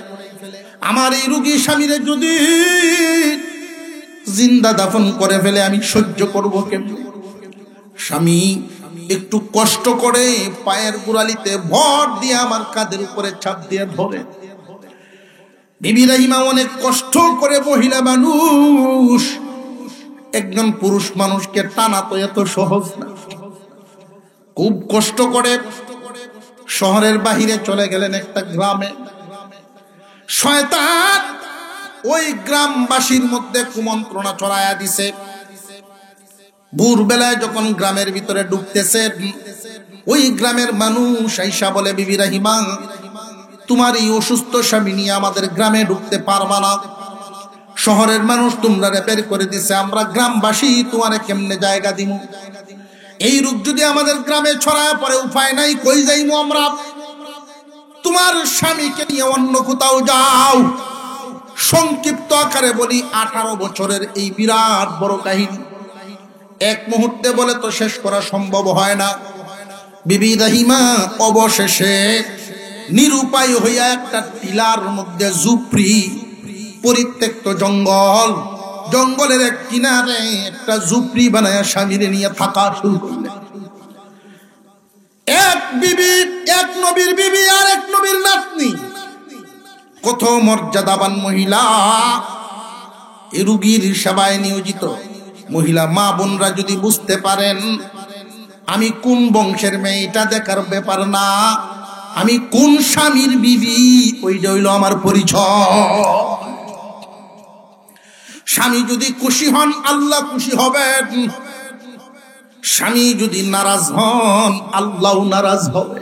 আমার এই রোগী স্বামীরে যদি জিন্দা দাফন করে ফেলে, আমি সহ্য করবো কেমন? স্বামী একটু কষ্ট করে পায়ের গোড়ালিতে ভর দিয়ে আমার কাঁধের উপরে চাপ দিয়ে ধরে। বিবি রাহিমা অনেক কষ্ট করে, মহিলা মানুষ, একজন পুরুষ মানুষকে টানা তো এত সহজ না। খুব কষ্ট করে শহরের বাহিরে চলে গেলেন একটা গ্রামে। শয়তান ওই গ্রামবাসীর মধ্যে কুমন্ত্রণা ছড়ায়া দিছে। ভোরবেলায় যখন গ্রামের ভিতরে ঢুকতেছে, ওই গ্রামের মানুষ আইসা বলে, বিবি রাহিমা, তোমার এই অসুস্থ স্বামী নিয়ে আমাদের গ্রামে ঢুকতে পারবা না। শহরের মানুষ তোমরা বের করে দিছে, আমরা গ্রামবাসী তোমারে কেমনে জায়গা দিব? এই রোগ যদি আমাদের গ্রামে ছড়ায় পড়ে, উপায় নাই, কই যাইমু আমরা? তোমার স্বামীকে নিয়ে অন্য কোথাও যাও। সংক্ষিপ্ত আকারে বলি, 18 বছরের এই বিরাট বড় কাহিনী। এক মুহূর্তে বলে তো শেষ করা সম্ভব হয় না। বিবি রহিমা অবশেষে নিরুপায় হইয়া একটা টিলার মধ্যে ঝুপড়ি, পরিত্যক্ত জঙ্গল, জঙ্গলের এক কিনারে একটা ঝুপড়ি বানায় স্বামীরে নিয়ে থাকা শুরু করলেন। এক বিবি, এক নবীর বিবি আর এক নবীর নাতনি, কত মর্যাদাবান মহিলা, এই রুগীর সেবায় নিয়োজিত মহিলা। মা বোনরা যদি বুঝতে পারেন আমি কোন বংশের মেয়ে এটা দেখার ব্যাপার না, আমি কোন স্বামীর বিবি ওইটা হইল আমার পরিচয়। স্বামী যদি খুশি হন আল্লাহ খুশি হবেন, স্বামী যদি নারাজ হন আল্লাহ নারাজ হবে।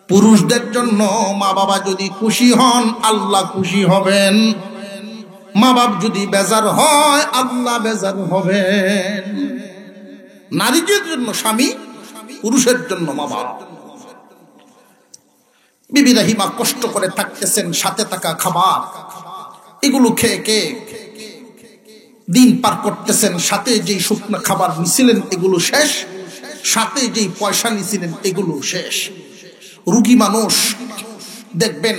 পুরুষদের জন্য মা বাবা যদি খুশি হন আল্লাহ খুশি হবেন, মা বাপ যদি বেজার হয় আল্লাহ বেজার হবেন। নারীদের জন্য স্বামী, পুরুষের জন্য মা বাপ। বিবি রহিমা কষ্ট করে থাকতেছেন, সাথে থাকা খাবার এগুলো খেয়ে খেয়ে দিন পার করতেছেন। সাথে যেই শুকনো খাবার নিছিলেন এগুলো শেষ, সাথে যেই পয়সা নিছিলেন এগুলো শেষ। রুগী মানুষ দেখবেন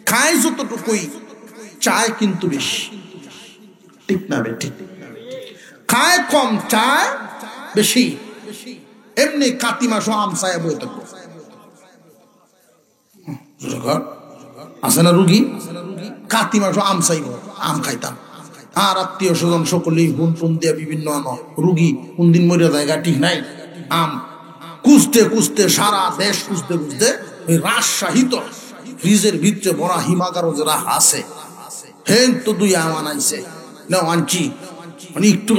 খায় যতটুকুই, চায় কিন্তু বেশি, ঠিক না বেঠিক? খায় কম চায় বেশি। এমনি কাতি মাসও আম চায় বই থাকবো, আছে না রুগী? কাতি মাসও আম চাইব, আম খাইতাম। আর আত্মীয় স্বজন সকলেই গুণ টুন দিয়া বিভিন্ন রুগী কোন দিন মরে জায়গা ঠিক নাই। আম খুঁজতে খুঁজতে সারা দেশ খুঁজতে খুঁজতে ওই রাজশাহী তো ফ্রিজের ভিতরে বড় হিমাগারও যে রাখা আছে, হেন তো দুই আম আনাইছে, না আনছি মানে একটু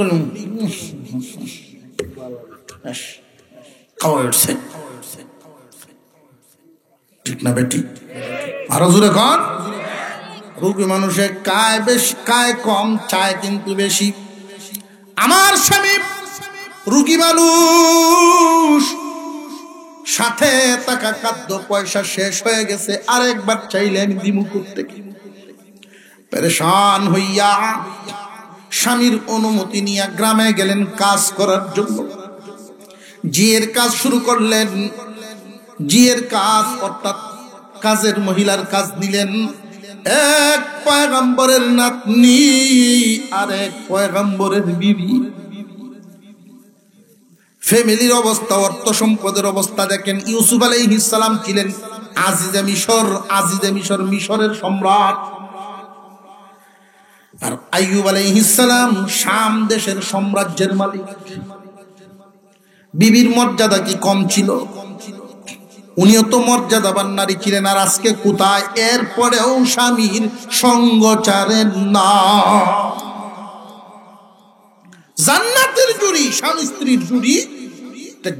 খাওয়া উঠছে, ঠিক না বেটি? আরো জোরে কর। রুগী মানুষে কায় বেশি, কায় কম, চায় কিন্তু বেশি। আমার স্বামী রুগী মানুষ, সাথে টাকা খাদ্য পয়সা শেষ হয়ে গেছে, আরেকবার চাইলে আমি দিমু করতে। পেরেশান হইয়া স্বামীর অনুমতি নিয়ে গ্রামে গেলেন কাজ করার জন্য। জিয়ের কাজ শুরু করলেন। জিয়ের কাজ অর্থাৎ কাজের মহিলার কাজ নিলেন। এক পয়গম্বরের নাতনি আর এক পয়গম্বরের বিবি। ফ্যামিলির অবস্থা, অর্থ সম্পদের অবস্থা দেখেন। ইউসুফ আলাইহিস সালাম ছিলেন আজিজে মিশর, আজিজে মিশর, মিশরের সম্রাট। আর আইয়ুব আলাইহিস সালাম শাম দেশের সাম্রাজ্যের মালিক। বিবির মর্যাদা কি কম ছিল? উনিও তো মর্যাদাবান নারী ছিলেন। আর আজকে কোথায়? এরপরেও স্বামীর সঙ্গ ছাড়েন না। জান্নাতের জুড়ি, স্বামী স্ত্রীর জুড়ি,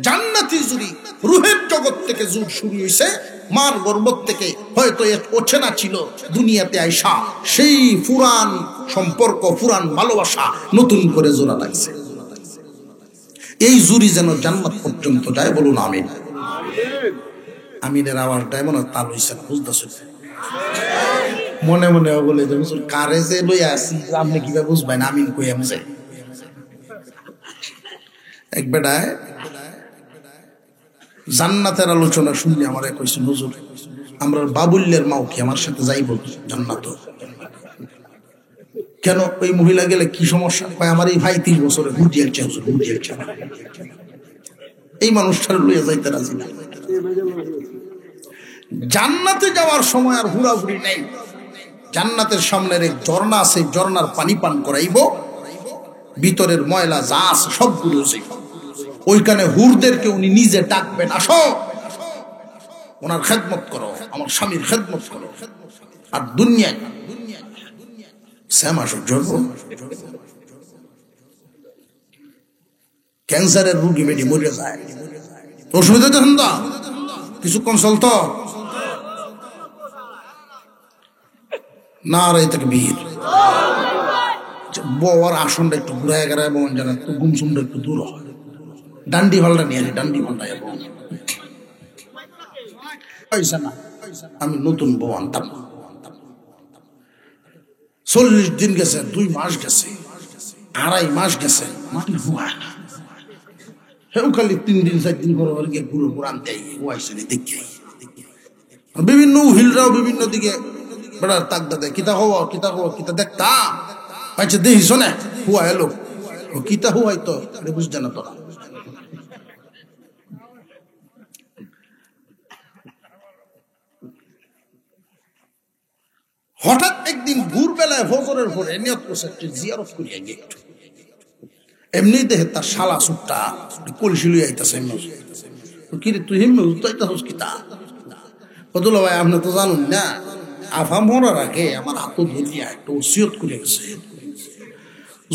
জান্নাতি জুড়ি, রুহের জগৎ থেকে জুড় শুরু হয়েছে। মার গর্ভ থেকে হয়তো অচেনা ছিল, দুনিয়াতে আইসা সেই পুরান সম্পর্ক, পুরান ভালোবাসা নতুন করে জোড়া লাগছে। এই জুড়ি যেন জান্নাত পর্যন্ত যায়, বলুন আমিন। আমিনের আওয়াজটা এমন তাল হইছে না, বুঝতেছ? মনে মনে বলে যে হুজুর কারে যে লইয়া আসি, আপনি কিভাবে বুঝবেন আমিন কই আমি যাই। এক বেটায় জান্নাতের আলোচনা শুনলে আমার কইছেন, হুজুর আমরা বাবুল্যের মাও কি আমার সাথে যাইব জান্নাত? কেন? ওই মহিলা গেলে কি সমস্যা? আমার এই ভাই 30 বছরে ঘুরতে আসছে, হুজুর ঘুরতে আসছে, এই মানুষটার লইয়া যাইতে রাজি না। জান্নাতে যাওয়ার সময় আর হুড়াহুড়ি নেই। জান্নাতের সামনের এক ঝর্ণা আছে, ঝর্ণার পানি পান করাইব, ভিতরের ময়লা যা আছে সবগুলো যাইব। ওইখানে হুরদেরকে উনি নিজে ডাকবেন, আসো ওনার খেদমত করো, আমার স্বামীর খেদমত করো। আর দুনিয়ায় ক্যান্সারের রুগী বেডি মরে যায়, অসুবিধা দেখেন তো কিছুক্ষণ চলতো না। রে তাকবীর। বউর আসনটা একটু ঘুরায় গেড়ায় বন জানা, একটু গুমসুমটা একটু দূর হয়, ডান্ডি ভালটা নিয়ে আসি, ডান্ডি ভালটা পয়সা না। আমি নতুন বউ আনতাম, 40 দিন গেছে, 2 মাস গেছে, 2.5 মাস গেছে, মাটি হুয়ায় না। হেউ খালি 3 দিন 4 দিন করে গিয়ে গুঁড়ো পুরান দেয়, হুয়াইছে না দেখে। বিভিন্ন উহিলরাও বিভিন্ন দিকে বেড়ার তাকদা দেয়, কিতা হওয়া কিতা হওয়া কিতা দেখতা আচ্ছা দেখিস না হুয়া এলো, কিতা হুয়াই তো এটা বুঝতে না তোরা। হঠাৎ একদিন ভোরবেলায় ফজরের পরে নিয়ত করছে একটু জিয়ারত করিয়া গিয়ে একটু, এমনি দেখে তার শালা সুটটা কলসি লইয়া আইতাছে, কিরে তুই হিম্মে উত্তাইতাছস কিতা? কতলা ভাই আপনি তো জানুন না, আফা মরার আগে আমার হাত ধরিয়া একটা ওসিয়ত করে গেছে,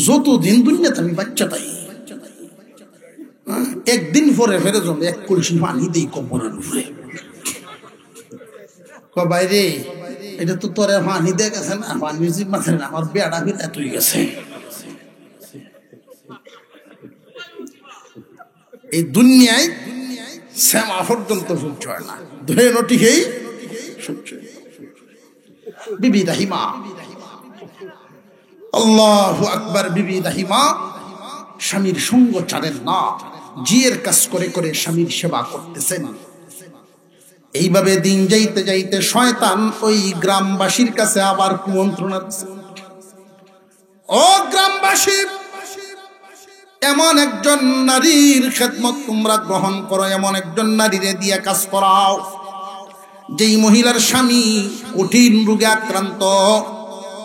যতদিন দুনিয়াতে আমি বাচ্চা তাই একদিন পরে ফেরে জন্য 1 কলসি পানি দিই কবরের উপরে। বাইরে এটা তো তোর পানি দিয়ে গেছে না, পানি মাথায় না, আমার বেড়া ফিরে তুই গেছে। এই দুনিয়ায় শ্যামা পর্যন্ত সহ্য হয় না, ধরে নটিকেই সহ্য। বিবি রাহিমা, আল্লাহু আকবার, বিবি রাহিমা স্বামীর সঙ্গ ছাড়েন না, জিয়ের কাজ করে করে স্বামীর সেবা করতেছেন। এইভাবে দিন যাইতে যাইতে শয়তান ওই গ্রামবাসীর কাছে আবার কুমন্ত্রণা দিচ্ছে, ও গ্রামবাসী, এমন একজন নারীর খেদমত তোমরা গ্রহণ করো, এমন একজন নারীরে দিয়ে কাজ করাও যেই মহিলার স্বামী কঠিন রোগে আক্রান্ত,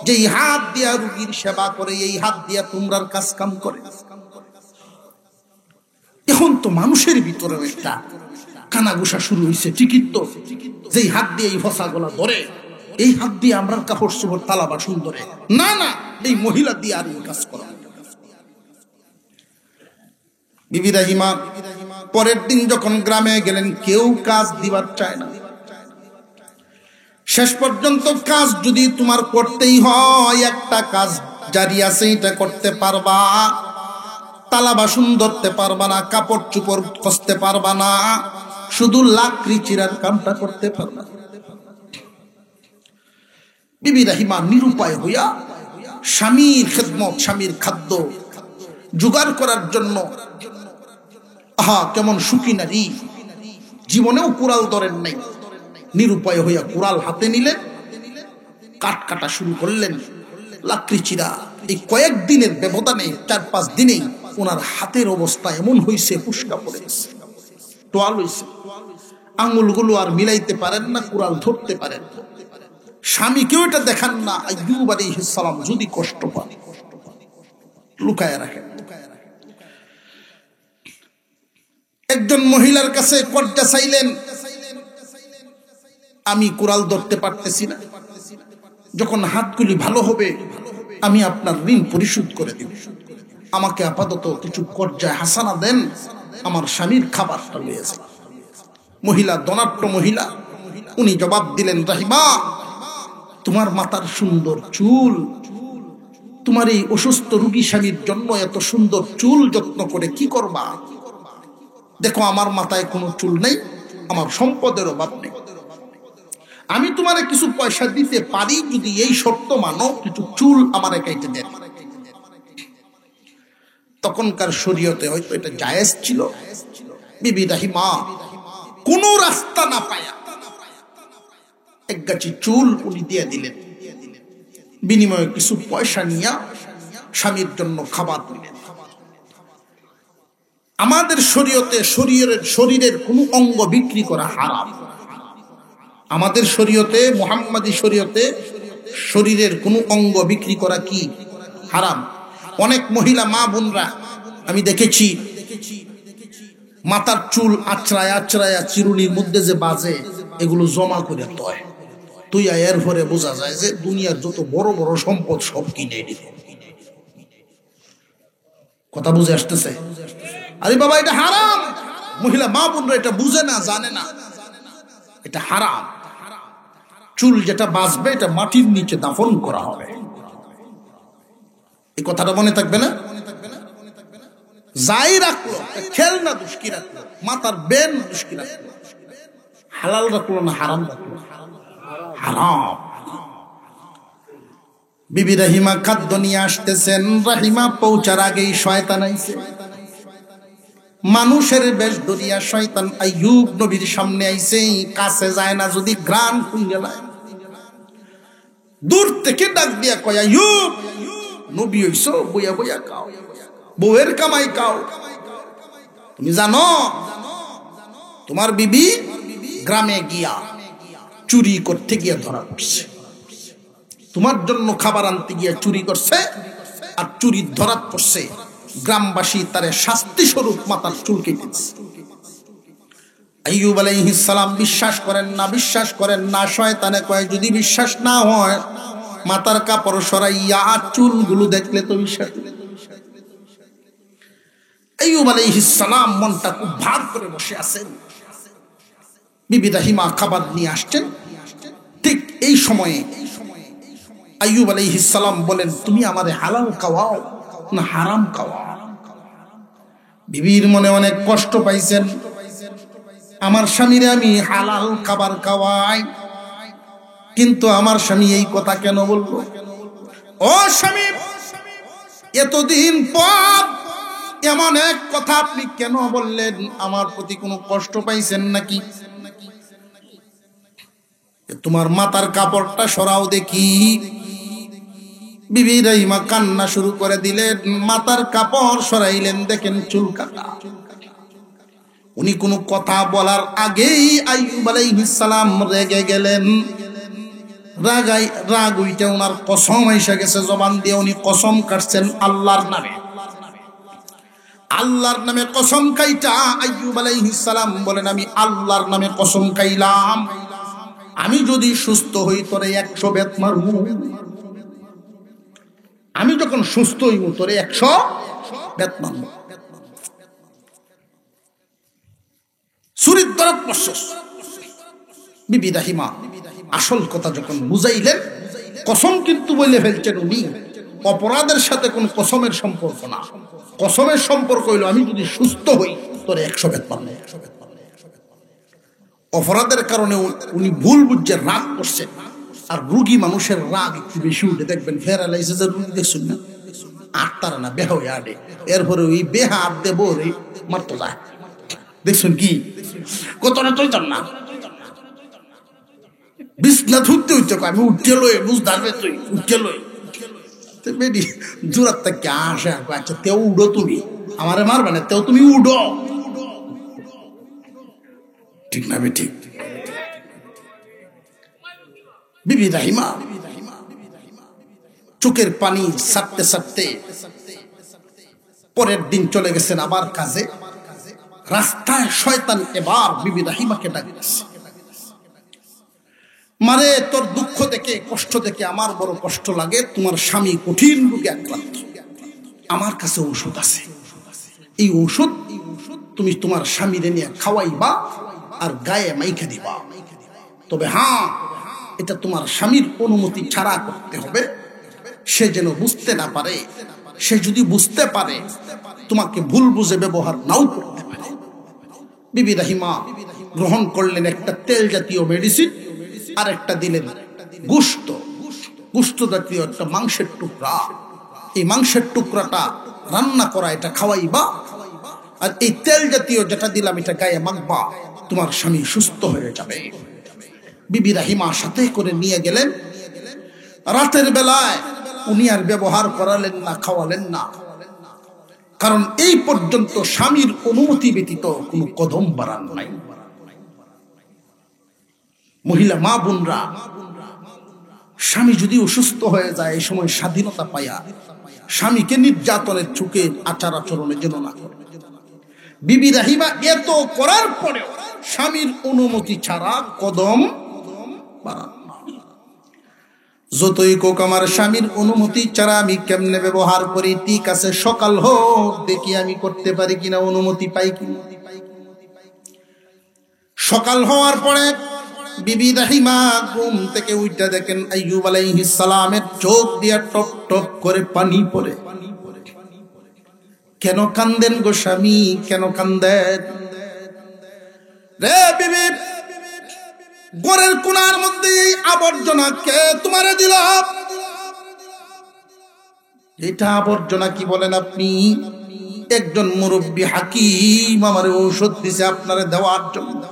যেই হাত দিয়া রোগীর সেবা করে, এই হাত দিয়া তোমরার কাজ কাম করে। এখন তো মানুষের ভিতরে একটা কানাগুসা শুরু হয়েছে, ঠিকই তো, যেই হাত দিয়ে এই ফসা গলা ধরে, এই হাত দিয়ে আমরা কাপড় চোপড় তালা বাসন ধরে, না না এই মহিলা দিয়ে আর কাজ করা। বিবি রাহিমা পরের দিন যখন গ্রামে গেলেন, কেউ কাজ দিবার চায় না। শেষ পর্যন্ত কাজ যদি তোমার করতেই হয়, একটা কাজ জারি আছে, এটা করতে পারবা, তালা বাসন ধরতে পারবা না, কাপড় চোপড় কষতে পারবা না, শুধু লাকড়ি চিরার কামটা করতে পারবা। বিবি রাহিমা নিরুপায় হইয়া স্বামীর খেদমত, স্বামীর খাদ্য জোগাড় করার জন্য, আহা কেমন সুখী নারী, জীবনেও কুড়াল ধরেন নাই, নিরুপায় হইয়া কুড়াল হাতে নিলেন, কাট কাটা শুরু করলেন, লাকড়ি চিরা। এই কয়েকদিনের ব্যবধানে 4-5 দিনেই ওনার হাতের অবস্থা এমন হয়েছে, ফুসকা পড়ে গেছে, টোয়াল হয়েছে, আঙুলগুলো আর মিলাইতে পারেন না, কুড়াল ধরতে পারেন না। স্বামীকেও এটা দেখান না, আইয়ুব আলাইহিস সালাম যদি কষ্ট পান লুকায় রাখেন। একজন মহিলার কাছে কর্জা চাইলেন, আমি কুড়াল ধরতে পারতেছি না, যখন হাতগুলি ভালো হবে আমি আপনার ঋণ পরিশোধ করে দিব, আমাকে আপাতত কিছু কর্জায় হাসানা দেন, আমার স্বামীর খাবারটা লয়েছে। মহিলা ধনাঢ্য মহিলা, উনি জবাব দিলেন, রাহিমা তোমার মাথার সুন্দর চুল, তোমার এই অসুস্থ রোগী স্বামীর জন্য এত সুন্দর চুল যত্ন করে কি করবা? দেখো আমার মাথায় কোনো চুল নেই, আমার সম্পদের অভাব নেই, আমি তোমারে কিছু পয়সা দিতে পারি যদি এই শর্ত মানো, কিছু চুল আমারে কাইটে দেন। তখনকার শরীয়তে হয়তো এটা জায়েজ ছিল। বিবি রাহিমা কোন রাস্তা না পায়া এক গাছি চুল উনি দিয়ে দিলেন, বিনিময়ে কিছু পয়সা নিয়া স্বামীর জন্য খাবার দিলেন। আমাদের শরীয়তে শরীরের কোনো অঙ্গ বিক্রি করা হারাম। আমাদের শরীয়তে, মুহাম্মাদি শরীয়তে শরীরের কোনো অঙ্গ বিক্রি করা কি হারাম। অনেক মহিলা মা বোনরা আমি দেখেছি মাথার চুল আছড়ায় আছড়ায় চিরুনির মধ্যে যে বাজে, এগুলো জমা করে তুই এর পরে বোঝা যায় যে দুনিয়ার যত বড় বড় সম্পদ সব কিনে নিবে। কথা বুঝে আসতেছে? আরে বাবা এটা হারাম। মহিলা মা বোনরা এটা বুঝে না, জানে না, এটা হারাম। চুল যেটা বাঁচবে এটা মাটির নিচে দাফন করা হবে। এই কথাটা মনে থাকবে না? যাই রাখলো খেলনা দুষ্কি রাখলো, মাথার বেন দুষ্কি রাখলো, হালাল রাখলো না হারাম রাখলো? হারাম। বিবি রাহিমা খাদ্য নিয়ে আসতেছেন, রাহিমা পৌঁছার আগেই শয়তান আইছে। মানুষের বেশ ধরিয়া শয়তান আইয়ুব নবীর সামনে আইছে, কাছে যায় না, যদি গ্রান খুঁজে যায় দূর থেকে ডাক দিয়া কয়, আইয়ুব নবী হইছো, বইয়া বইয়া খাও, বউয়ের কামাই খাও। তুমি জানো তোমার বিবি গ্রামে গিয়া চুরি করতে গিয়া ধরা পড়ছে, তোমার জন্য খাবার আনতে গিয়া চুরি করছে, আর চুরি ধরা পড়ছে, গ্রামবাসী তারে শাস্তি স্বরূপ মাথার চুল কেটেছে। আইয়ুব আলাইহিস সালাম বিশ্বাস করেন না। শয়তানে কয়, যদি বিশ্বাস না হয় মাথার কাপড় সরাইয়া চুলগুলো দেখলে তো বিশ্বাস। আইয়ুব আলাইহিস সালাম মনটা খুব ভার করে বসে আছেন। বিবি রাহিমা খাবার নিয়ে আসছেন। ঠিক এই সময়ে আইয়ুব আলাইহিস সালাম বলেন, তুমি আমারে হালাল খাওয়াও না হারাম খাওয়াও? বিবির মনে অনেক কষ্ট পাইছেন, আমার স্বামীরে আমি হালাল খাবার খাওয়াই, কিন্তু আমার স্বামী এই কথা কেন বলবো? ও স্বামী, এতদিন পর এমন এক কথা আপনি কেন বললেন? আমার প্রতি কোনো কষ্ট পাইছেন নাকি? তোমার মাথার কাপড়টা সরাও দেখি। বিবি রাহিমা কান্না শুরু করে দিলেন, মাথার কাপড় সরাইলেন, দেখেন চুল কাটা। উনি কোনো কথা বলার আগেই আইয়ুব আলাইহিস সালাম রেগে গেলেন। রাগ উইটা ওনার কসম এসে গেছে, জবান দিয়ে উনি কসম কাটছেন আল্লাহর নামে। আল্লাহর নামে কসম কাইটা আইয়ুব আলাইহিস সালাম বলেন, আমি আল্লাহর নামে কসম খাইলাম, আমি যদি সুস্থ হই তোরে 100 বেত মারব। আমি যখন সুস্থ হইব তোরে 100 বেত মারব। চুরির ধরা পড়ছস। বিবি রাহিমা আসল কথা যখন বুঝাইলেন, কসম কিন্তু বলে ফেলছেন উনি, অপরাধের সাথে কোন কসমের সম্পর্ক না। কসমের সম্পর্ক হইল, আমি যদি সুস্থ হই তোরে 100 বেত মারব। অপরাধের কারণে উনি ভুল বুঝছে রাগ করছেন। আর রুগী মানুষের রাগ একটু বেশি উঠে, দেখবেন প্যারালাইসিসের রুগী দেখছেন না, আটতারা না বেহা হয়ে আডে, এরপরে ওই বেহা আট দেব রে মারতে যায়, দেখছেন কি কত না চলতাম না, বিছনা ধুতে হইতে আমি উঠে লই, বুঝ ধরবে তুই উঠে লই বেডি দূরাত থেকে আসে। আচ্ছা তেও উডো, তুমি আমারে মারবে না, তেও তুমি উডো, ঠিক না? ঠিক। বিবি রাহিমা চোখের পানি ছাড়তে ছাড়তে পরের দিন চলে গেছেন আবার কাজে। রাস্তায় শয়তান এবার বিবি রাহিমাকে ডাকছে, মারে তোর দুঃখ দেখে কষ্ট দেখে আমার বড় কষ্ট লাগে, তোমার স্বামী কঠিন রোগে আক্রান্ত, আমার কাছে ঔষধ আছে, এই ঔষধ তুমি তোমার স্বামীরে নিয়ে খাওয়াইবা আর গায়ে মাইখা দিবা। তবে হ্যাঁ, এটা তোমার স্বামীর অনুমতি ছাড়া করতে হবে, সে যেন বুঝতে না পারে। সে যদি বুঝতে পারে তোমাকে ভুল বুঝে ব্যবহার নাও করতে পারে। বিবি রাহিমা গ্রহণ করলেন একটা তেল জাতীয় মেডিসিন, আর একটা দিলেন গোশত জাতীয় একটা মাংসের টুকরা। এই মাংসের টুকরাটা রান্না করা, এটা খাওয়াইবা, আর এই তেল জাতীয় যেটা দিলাম এটা গায়ে মাখবা, তোমার স্বামী সুস্থ হয়ে যাবে। বিবি রাহিমা সাথে করে নিয়ে গেলেন। রাতের বেলায় উনি আর ব্যবহার করালেন না, খাওয়ালেন না, কারণ এই পর্যন্ত স্বামীর অনুমতি ব্যতীত কোনো কদম বাড়ান নাই। মহিলা মা বোনরা, স্বামী যদি অসুস্থ হয়ে যায় এই সময় স্বাধীনতা পায়া স্বামীকে নির্যাতনের চোখে আচার আচরণের জন্য না করে। বিবি রাহিমা এত করার পরেও স্বামীর অনুমতি ছাড়া কদম বাড়ান না। যতই কোক আমার স্বামীর অনুমতি ছাড়া আমি কেমনে ব্যবহার করি, ঠিক আছে সকাল হোক দেখি আমি করতে পারি কিনা, অনুমতি পাই কিনা। সকাল হওয়ার পরে বিবি রাহিমা ঘুম থেকে উঠে দেখেন আইয়ুব আলাইহিস সালামের চোখ দিয়া টপ টপ করে পানি পড়ে। কেন কান্দেন গো স্বামী, কেন কান্দেন? রে বিবি, ঘরের কোণার মধ্যে এই আবর্জনা কে তোমারে দিল? এটা আবর্জনা কি বলেন আপনি? একজন মুরব্বী হাকিম আমার ঔষধ দিছে আপনারে দেওয়ার জন্য।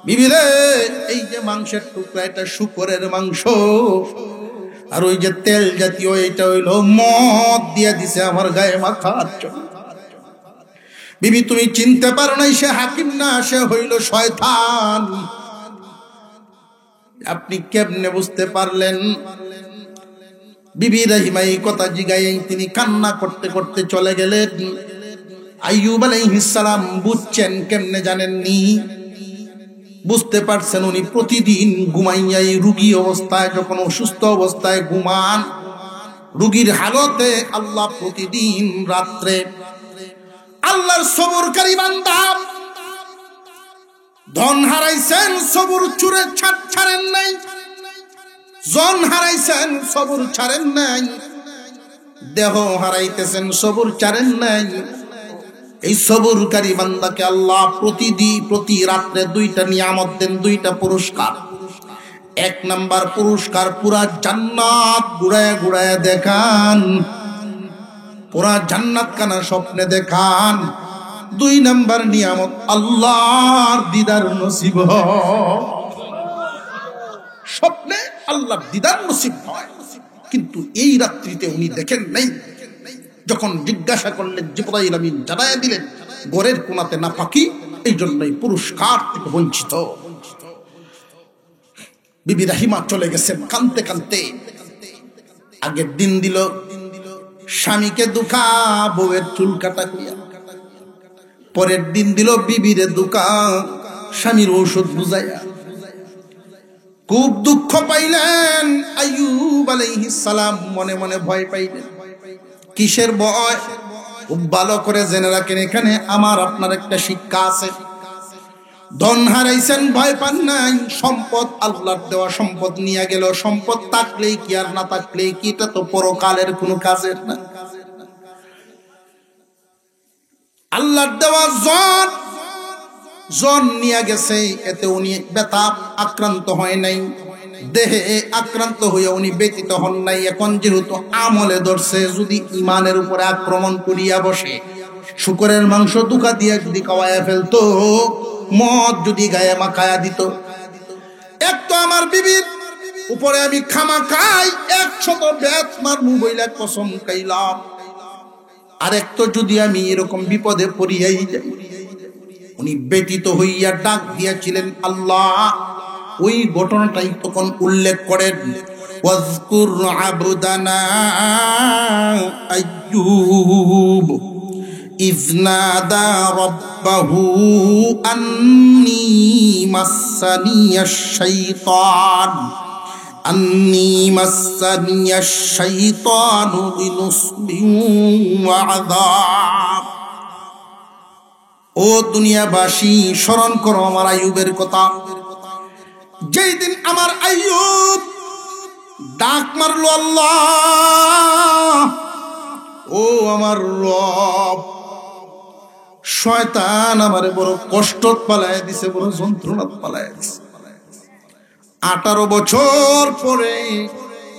বিবি রে, এই যে মাংসের টুকরা এটা শুকরের মাংস, আর ওই যে তেল জাতীয় এটা হইলো মদ দিয়ে দিছে আমার গায়ে মাখার জন্য। বিবি তুমি চিনতে পারো নাই সে হাকিম না, সে হইল শয়তান। আপনি কেমনে বুঝতে পারলেন? বিবি রহিমা এই কথা জিগাই তিনি কান্না করতে করতে চলে গেলেন। আইয়ুব আলাইহিস সালাম বুঝছেন কেমনে জানেননি? বুঝতে পারছেন উনি প্রতিদিন ঘুমাইয়াই রুগী অবস্থায়, যখন অসুস্থ অবস্থায় ঘুমান, রুগীর হালতে আল্লাহ প্রতিদিন রাত্রে আল্লাহর সবরকারী বান্দা ধন হারাইছেন সবর চুরে ছাড়েন নাই, জন হারাইছেন সবর ছাড়েন নাই, দেহ হারাইতেছেন সবর ছাড়েন নাই। এই সবরকারী বান্দাকে আল্লাহ প্রতি রাত্রে দুইটা নিয়ামত দেন, দুইটা পুরস্কার। এক নাম্বার পুরস্কার পুরা জান্নাত ঘুরায় ঘুরায় দেখান, পুরা জান্নাত কানা স্বপ্নে দেখান। দুই নাম্বার নিয়ামত আল্লাহর দিদার নসিব হয়। স্বপ্নে আল্লাহর দিদার নসিব হয়, কিন্তু এই রাত্রিতে উনি দেখেন নাই। যখন জিজ্ঞাসা করলেন জিবরাইল আমিন জানায়া দিলেন ঘরের কোনাতে নাপাকি, এই জন্যই পুরস্কার থেকে বঞ্চিত। বিবি রাহিমা চলে গেছেন কানতে কানতে। আগের দিন দিল স্বামীকে দুঃখা বউয়ের চুল কাটা করিয়া, পরের দিন দিল বিবিরে দুঃখা স্বামীর ঔষধ বুঝাইয়া। খুব দুঃখ পাইলেন আইয়ুব আলাইহিস সালাম, মনে মনে ভয় পাইলেন। কিসের ভয়? খুব ভালো করে জেনে রাখেন, এখানে আমার আপনার একটা শিক্ষা আছে। ধন হারাইছেন ভয় পান নাই, সম্পদ আল্লাহর দেওয়া সম্পদ নিয়ে গেল। সম্পদ থাকলেই কি আর না থাকলেই কি, এটা তো পরকালের কোনো কাজের না। আল্লাহর দেওয়া জন নিয়ে গেছে, এতে উনি ব্যথা আক্রান্ত হয় নাই, দেহে আক্রান্ত হয়ে উনি ব্যতীত হন নাই। এখন যেহেতু আমলে ধরছে, যদি ইমানের উপরে আক্রমণ করিয়া বসে, শুকরের মাংস দুকা দিয়ে যদি খাওয়াইয়া ফেলতো, মদ যদি গায়ে মাখায়া দিত, এক তো আমার বিবির উপরে আমি খামা খাই 100 বেত মারমু বইলা কসম খাইলাম, আরেক তো যদি আমি এরকম বিপদে পড়িয়াই যাই। উনি ব্যতীত হইয়া ডাক দিয়াছিলেন আল্লাহ। ওই ঘটনাটাই তখন উল্লেখ করেন, ওয়াজকুর আবদানা আইয়ুব ইজনাদা রাব্বাহু আন্নী মাসানিয়াশ শাইতানু বিনুসবিন ওয়া আযাব। ও দুনিয়াবাসী, স্মরণ করো আমার আইয়ুবের কথা। যেই দিন আমার আইয়ুব ডাক মারলো আল্লাহ, ও আমার রব, শয়তান আমারে বড় কষ্ট পালায় দিছে, বড় যন্ত্রণা পালায় দিছে। 18 বছর পরে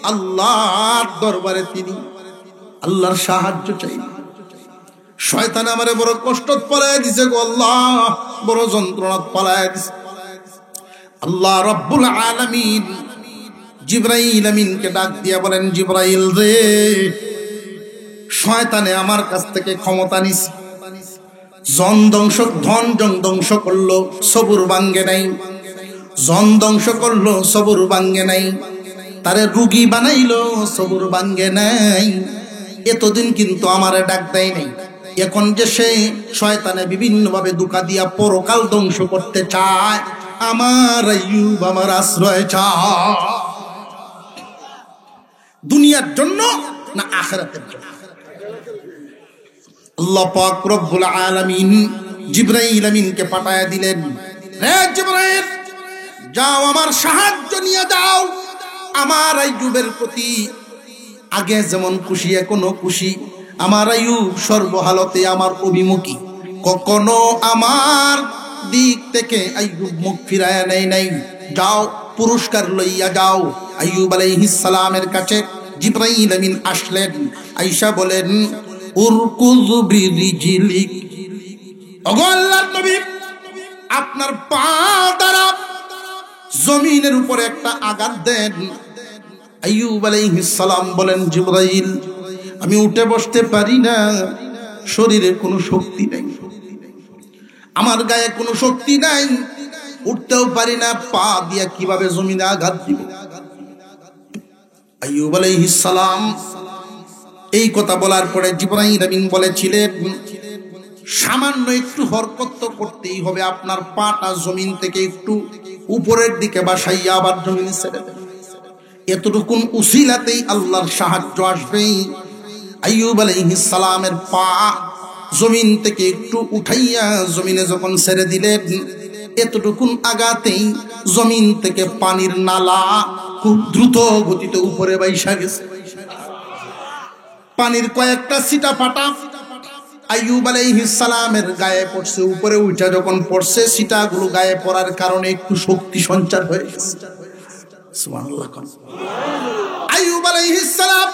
আল্লাহর দরবারে তিনি আল্লাহর সাহায্য চাইলেন। শয়তান আমারে বড় কষ্ট পালায় দিছে গো আল্লাহ, বড় যন্ত্রণা পালায় দিছে। আল্লাহ রব্বুল আলামিন জিবরাইল আমিনকে ডাক দিয়া বলেন, জিবরাইল রে, শয়তানে আমার কাছ থেকে ক্ষমতা নিছে, ধন ধ্বংস করলো, সবুর ভাঙ্গে নাই। জন ধ্বংস করলো, সবুর ভাঙ্গে নাই। তারে রুগী বানাইলো, সবুর ভাঙ্গে নাই। এতদিন কিন্তু আমারে ডাক দেয় নাই। এখন যে সে শয়তানে বিভিন্ন ভাবে ধোঁকা দিয়া পরকাল ধ্বংস করতে চায়, আমার আইয়ুব আমার আশ্রয় চায়। দুনিয়ার জন্য না আখিরাতের জন্য? আল্লাহ পাক রব্বুল আলামিন জিবরাইল আমিনকে পাঠায়া দিলেন, হে জিবরাইল, যাও আমার সাহায্য নিয়ে যাও। আমার আইয়ুবের প্রতি আগে যেমন খুশি এখনো খুশি। আমার আইয়ুব সর্বহালতে আমার অভিমুখী, কখনো আমার দিক থেকে আইয়ুব মুখ ফিরায় নেয় নাই। যাও পুরস্কার লইয়া যাও। আইয়ুব আলাইহিস সালামের কাছে জিবরাইল আমিন আসলেন, আয়েশা বলেন উরকুয বিরিজলিক, ওগো আল্লাহর নবী আপনার পা দ্বারা জমিনের উপরে একটা আঘাত দেন। আইয়ুব আলাইহিস সালাম বলেন জিবরাইল আমি উঠে বসতে পারি না, শরীরে কোনো শক্তি নেই, আমার গায়ে কোনো শক্তি নাই, উঠতেও পারি না, পা দিয়ে কিভাবে জমিনে আঘাত দিব। আইয়ুব আলাইহিস সালাম এই কথা বলার পরে জিবরাইল আমিন বলেছিলেন সামান্য একটু হরকত করতেই হবে, আপনার পাটা জমিন থেকে একটু উপরের দিকে বাসাইয়া আবার জমিনে ছেড়ে দেন, এতটুকুন উসিলাতেই আল্লাহর সাহায্য আসবে। আইয়ুব আলাইহিস সালামের পা জমিন থেকে একটু উঠাইয়া জমিনে যখন ছেড়ে দিলেন, এতটুকুন আগাতেই জমিন থেকে পানির নালা খুব দ্রুত গতিতে উপরে বাইসা গেছে। পানির কয়েকটা ছিটা ফাটা আইয়ুব আলাইহিস সালামের গায়ে পড়ছে, উপরে উঠা যখন পড়ছে ছিটাগুলো গায়ে পড়ার কারণে একটু শক্তি সঞ্চার হয়ে গেছে। সুবহানাল্লাহ। আইয়ুব আলাইহিস সালাম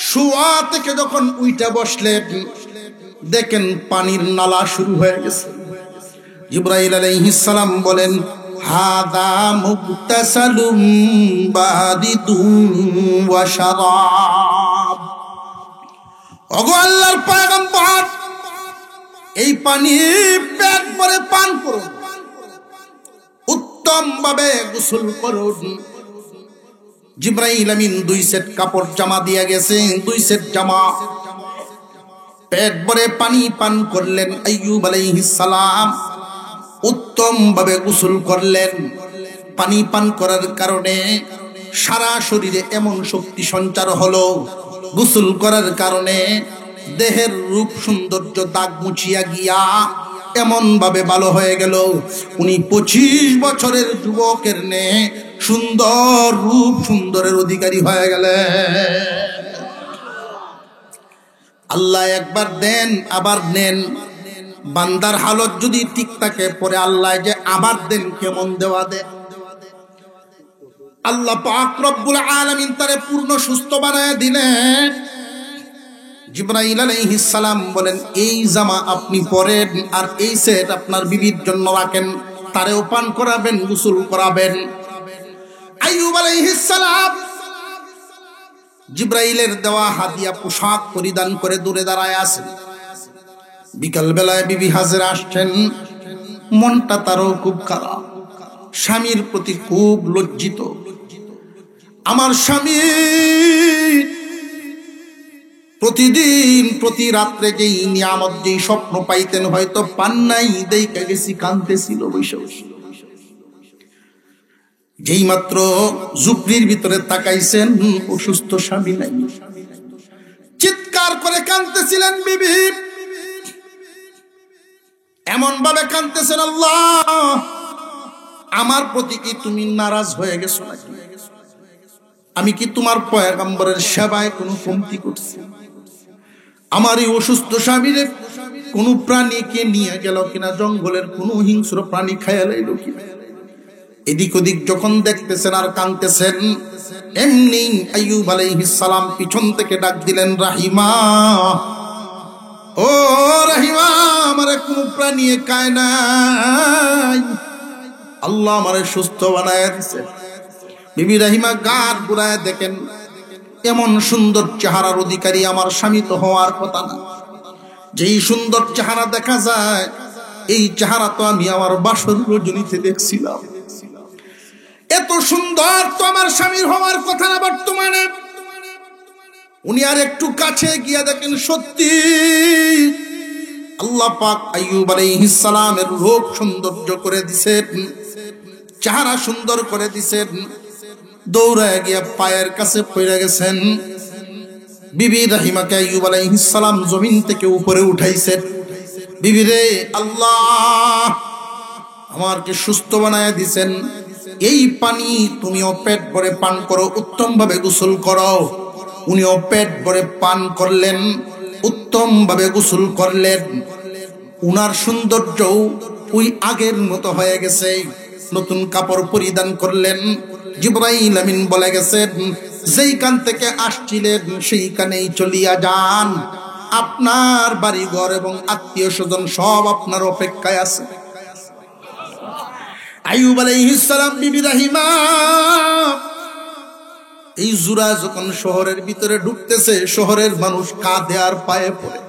শোয়া থেকে যখন উঠা বসলেন দেখেন পানির নালা শুরু হয়ে গেছে। জিবরাইল আলাইহিস সালাম বলেন হাদা মুগতাসালুম বারিদুন ওয়া শারাব, ওগো আল্লাহর পয়গম্বর এই পানি পেট ভরে পান করুন, উত্তম ভাবে গোসল করুন। জিবরাইল আমিন 2 সেট কাপড় জামা দিয়ে গেছে, 2 সেট জামা, পেট ভরে পানি পান করলেন। আইয়ুব আলাইহিস সালাম উত্তম ভাবে গোসল করলেন। পানি পান করার কারণে সারা শরীরে এমন শক্তি সঞ্চার হলো, গোসল করার কারণে দেহের রূপ সৌন্দর্য দাগ মুছিয়া গিয়া এমন ভাবে ভালো হয়ে গেল, উনি 25 বছরের যুবকের নে সুন্দর রূপ সুন্দরের অধিকারী হয়ে গেলেন। আল্লাহ একবার দেন আবার নেন, বান্দার হালত যদি ঠিক থাকে পরে আল্লাহ যে আবার দেন কেমন দেওয়া দেন। আল্লাহ পাক রব্বুল আলামিন তারে পূর্ণ সুস্থ বানায় দিলেন। জিবরাইল আলাইহিস সালাম বলেন এই জামা আপনি পরেন আর এই সেট আপনার বিবির জন্য রাখেন, তারেও পান করাবেন, গোসল করাবেন। আইয়ুব আলাইহিস সালাম জিবরাইলের দেওয়া হাদিয়া পোশাক পরিধান করে দূরে দাঁড়ায় আছেন। বিকাল বেলায় বিবি হাজেরা আসছেন, মনটা তারও খুব খারাপ, স্বামীর প্রতি খুব লজ্জিত। আমার স্বামী প্রতিদিন প্রতি রাত্রে যেই নিয়ামত যেই স্বপ্ন পাইতেন হয়তো পান নাই, দেইখা গেছি কাঁদতেছিল বসে বসে। যেই মাত্র ঝুপড়ির ভিতরে তাকাইছেন অসুস্থ স্বামী নাই, চিৎকার করে কাঁদতেছিলেন বিবি, এমন ভাবে কাঁদতেছেন আল্লাহ আমার প্রতি কি তুমি নারাজ হয়ে গেছো নাকি? আমি কি তোমার পয়গম্বরের সেবায় কোনো কমতি করছি? আমার এই অসুস্থ স্বামীর কোন প্রাণীকে নিয়ে গেল কিনা, জঙ্গলের কোন হিংস্র প্রাণী খাইয়া লাইল কিনা? এদিক ওদিক যখন দেখতেছেন আর কাঁদতেছেন, এমনি আইয়ুব আলাইহিস সালাম পিছন থেকে ডাক দিলেন রাহিমা, ও রাহিমা, আমারে কোন প্রাণী খায় নাই, আল্লাহ আমারে সুস্থ বানায় দিছে। বিবি রাহিমা গার বুড়ায় দেখেন এমন সুন্দর চেহারার অধিকারী আমার স্বামী তো হওয়ার কথা না। যেই সুন্দর চেহারা দেখা যায় এই চেহারা তো আমি আমার বাসর রজনীতে দেখছিলাম, এত সুন্দর তো আমার স্বামীর হওয়ার কথা না বর্তমানে। উনি আর একটু কাছে গিয়া দেখেন সত্যি আল্লাহ পাক আইয়ুব আলাইহিস সালামের রূপ সৌন্দর্য করে দিছেন, চেহারা সুন্দর করে দিছেন। দৌড়ায় গিয়া পায়ের কাছে পড়ে গেছেন। বিবি রাহিমাকে আইয়ুব আলাইহিস সালাম জমিন থেকে উপরে উঠাইছেন। বিবি রে, আল্লাহ আমাকে সুস্থ বানায় দিছেন, এই পানি তুমিও পেট ভরে পান করো, উত্তম ভাবে গোসল করো। উনিও পেট ভরে পান করলেন, উত্তম ভাবে গোসল করলেন। উনার সৌন্দর্য ওই আগের মতো হয়ে গেছে, নতুন কাপড় পরিধান করলেন। জিবরাইল আমিন বলে গেছেন যেইখান থেকে আসছিলেন সেইখানেই চলিয়া যান। আপনার বাড়ি ঘর এবং আত্মীয় স্বজন সব আপনার অপেক্ষায় আছে। আইয়ুব আলাইহিস সালাম, বিবি রাহিমা এই জুরা যখন শহরের ভিতরে ঢুকতেছে, শহরের মানুষ কাঁদে আর পায়ে পড়ে।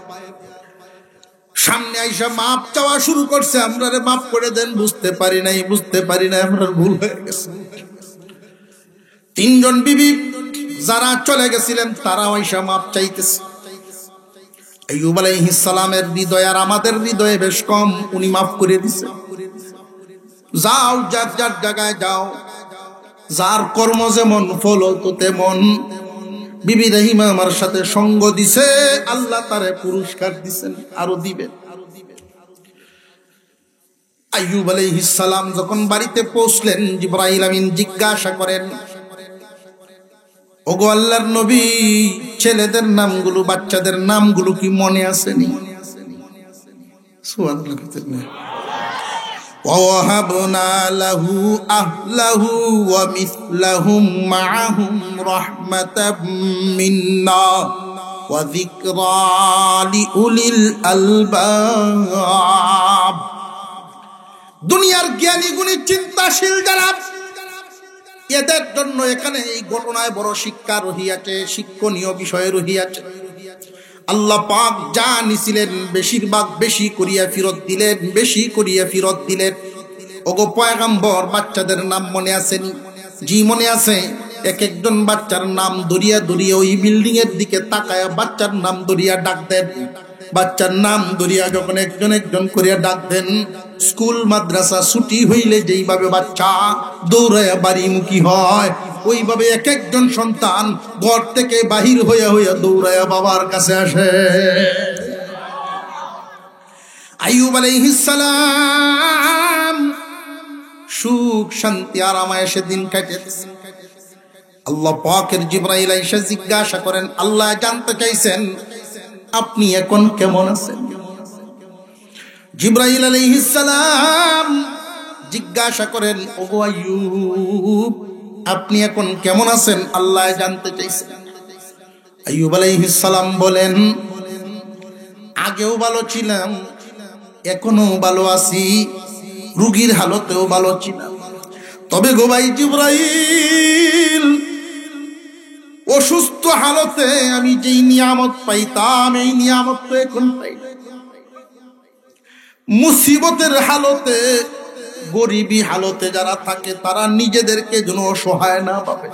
সামনে আইসা মাপ চাওয়া শুরু করছে, আমরা রে মাফ করে দেন, বুঝতে পারি নাই, আমরা ভুল হয়ে গেছে। তিনজন বিবি যারা চলে গেছিলেন তারাও আইসা মাপ চাইতেছে। আইয়ুব আলাইহিস সালামের হৃদয় আর আমাদের হৃদয়ে বেশ কম, উনি মাফ করে দিছে। যাও, যার যার জায়গায় যাও, যার কর্ম যেমন ফল তো তেমন। বিবি রহিমা আমার সাথে সঙ্গ দিছে, আল্লাহ তারে পুরস্কার দিছেন, আরো দিবেন। আইয়ুব আলাইহিস সালাম যখন বাড়িতে পৌঁছলেন, জিবরাইল আমিন জিজ্ঞাসা করেন, ওগো আল্লাহর নবী, ছেলেদের নামগুলো, বাচ্চাদের নামগুলো কি মনে আসেনি? সুবহানাল্লাহ। وَوَهَبْنَا لَهُ أَهْلَهُ وَمِثْلَهُمْ مَعَهُمْ رَحْمَةً مِنَّا وَذِكْرَى لِأُولِي الْأَلْبَابِ। দুনিয়ার জ্ঞানী গুণী চিন্তাশীল যারা, এদের জন্য এখানে এই ঘটনায় বড় শিক্ষা রহিয়াছে, শিক্ষণীয় বিষয় রহিয়াছে। আল্লাহ পাক যা নিছিলেন বেশিরভাগ বেশি করিয়া ফিরত দিলেন, বেশি করিয়া ফিরত দিলেন। ওগো পয়গম্বর, বাচ্চাদের নাম মনে আসেনি? জি মনে আছে। এক একজন বাচ্চার নাম দরিয়া দরিয়া ওই বিল্ডিং এর দিকে তাকায়া বাচ্চার নাম দরিয়া ডাক দেন। বাচ্চার নাম দরিয়া যখন একজন একজন করিয়া ডাক দেন, স্কুল মাদ্রাসা ছুটি হইলে যেইভাবে বাচ্চা দৌড়ায়া বাড়িমুখী হয়, ওইভাবে এক একজন সন্তান ঘর থেকে বাহির হইয়া হইয়া দৌড়ায়া বাবার কাছে আসে। আইয়ুব আলাইহিস সালাম সুখ শান্তি আরামায় সেদিন কাটিয়েছে। আল্লাহ পাকের জিবরাইল আইসা জিজ্ঞাসা করেন, আল্লাহ জানতে চাইছেন আপনি এখন কেমন আছেন? জিবরাইল আলাইহিস সালাম জিজ্ঞাসা করেন, ওগো আইয়ুব, আপনি এখন কেমন আছেন? আল্লাহ জানতে চাইছেন। আইয়ুব আলাইহিস সালাম বলেন, আগেও ভালো ছিলাম, এখনো ভালো আছি, রোগীর হালতেও ভালো ছিলাম। তবে গো ভাই জিবরাইল, অসুস্থ হালতে আমি যেই নিয়ামত পাইতাম, এই নিয়ামত তো এখন পাই না। মুসিবতের হালতে, গরিবী হালতে যারা থাকে তারা নিজেদেরকে যেন অসহায় না ভাবে,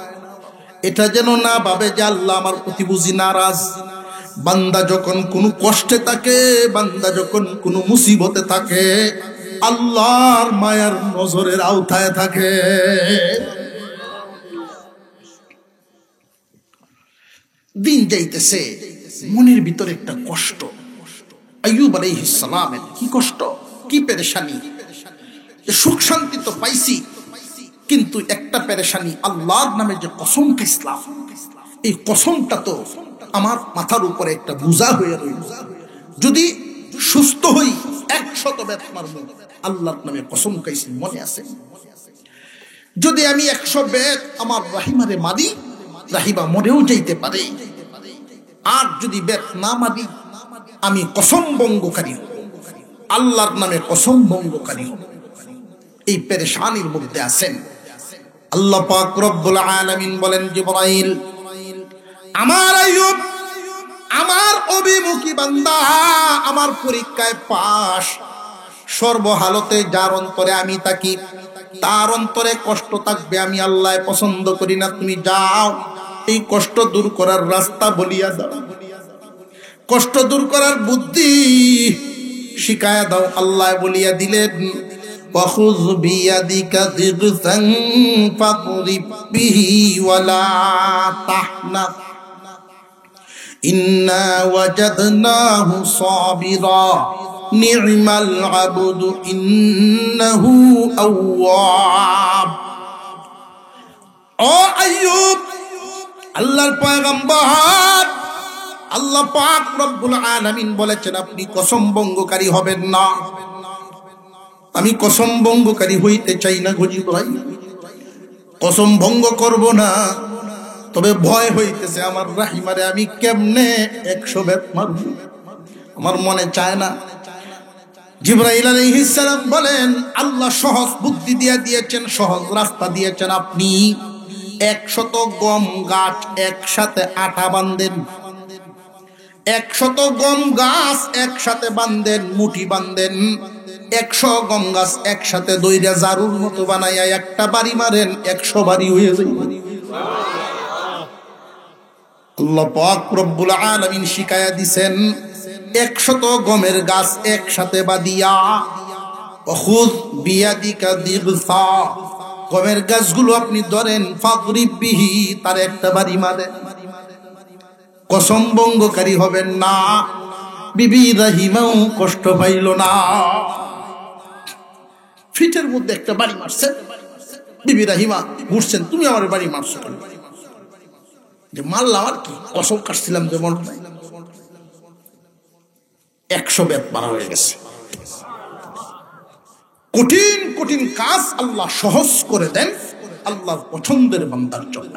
এটা যেন না ভাবে যে আল্লাহ আমার প্রতি বুঝি নারাজ। বান্দা যখন কোনো কষ্টে থাকে, বান্দা যখন কোনো মুসিবতে থাকে, আল্লাহর মায়ার নজরের আওতায় থাকে। দিন যাইতেছে, মনের ভিতরে একটা কষ্ট। আইয়ুব আলাইহিস সালামের কি কষ্ট, কি পেরেশানি। সুখ শান্তি তো পাইছি, কিন্তু একটা পেরেশানি, আল্লাহর নামে যে কসম খাইছিলাম, এই কসমটা তো আমার মাথার উপরে একটা বোঝা হয়ে রইল। যদি সুস্থ হই 100 বেত মারবো, আল্লাহর নামে কসম খাইছি, মনে আছে। যদি আমি 100 বেত আমার রাহিমারে মারি, রাহিমা মরেও যাইতে পারে। আর যদি বেত না মারি, আমি কসম ভঙ্গকারী হব, আল্লাহর নামে কসম ভঙ্গকারী হব। এই পেরেশানির মধ্যে আছেন। আল্লাহ পাক রব্বুল আলামিন বলেন, জিবরাইল, আমার আইয়ুব, আমার অভিমুখী বান্দা, আমার পরীক্ষায় পাস, সর্বহালতে যার অন্তরে আমি থাকি, তার অন্তরে কষ্ট থাকবে, আমি আল্লাহ পছন্দ করি না। তুমি যাও, এই কষ্ট দূর করার রাস্তা বলিয়া দাও, কষ্ট দূর করার বুদ্ধি শিখায়া দাও। আল্লাহ বলিয়া দিলেন, وَخُذْ بِيَدِكَ ضِغْثًا فَاضْرِبْ بِهِ وَلَا تَحْنَثْ إِنَّا وَجَدْنَاهُ صَابِرًا نِعْمَ الْعَبْدُ إِنَّهُ أَوَّابٌ। ও আইয়ুব, আল্লাহর পয়গম্বর, আল্লাহ পাক রব্বুল আলামিন বলেছেন, আপনি কসম ভঙ্গকারী হবেন না। আমি কসম ভঙ্গকারী হইতে চাই না গো জিবরাইল, কসম ভঙ্গ করব না। তবে ভয় হইতেছে আমার রাহিমারে আমি কেমনে 100 বেত মারব, আমার মনে চায় না। জিবরাইল আলাইহিস সালাম বলেন, আল্লাহ সহজ বুদ্ধি দিয়ে দিয়েছেন, সহজ রাস্তা দিয়েছেন। আপনি 100 গম গাছ একসাথে আটা বাঁধেন, 100 গম গাছ একসাথে বাঁধেন, মুঠি বাঁধেন, 100 গম গাছ একসাথে দইরা জারুর মতো বানাইয়া একটা বাড়ি মারেন, 100 বাড়ি হয়ে যাবে। আল্লাহ পাক রব্বুল আলামিন শিখায়া দিছেন, 100 গমের গাছ একসাথে বাঁধিয়া খুয বিয়াদিকা দিগসা, গমের গাছগুলো আপনি ধরেন, ফাদরিব বিহি, তার একটা বাড়ি মারেন। কসম ভঙ্গকারী হবেন না। বিবি রাহিমাও কষ্ট পাইল না, ফিটের মধ্যে একটা বাড়ি মারছেন। বিবি রাহিমা ঘুরছেন, তুমি আমার বাড়ি মারছো কেন? যে মারলাম আর কি, কসম কাটছিলাম যে মনে নাই। 100 বেত মারা হয়ে গেছে। কঠিন কঠিন কাজ আল্লাহ সহজ করে দেন আল্লাহর পছন্দের বান্দার জন্য।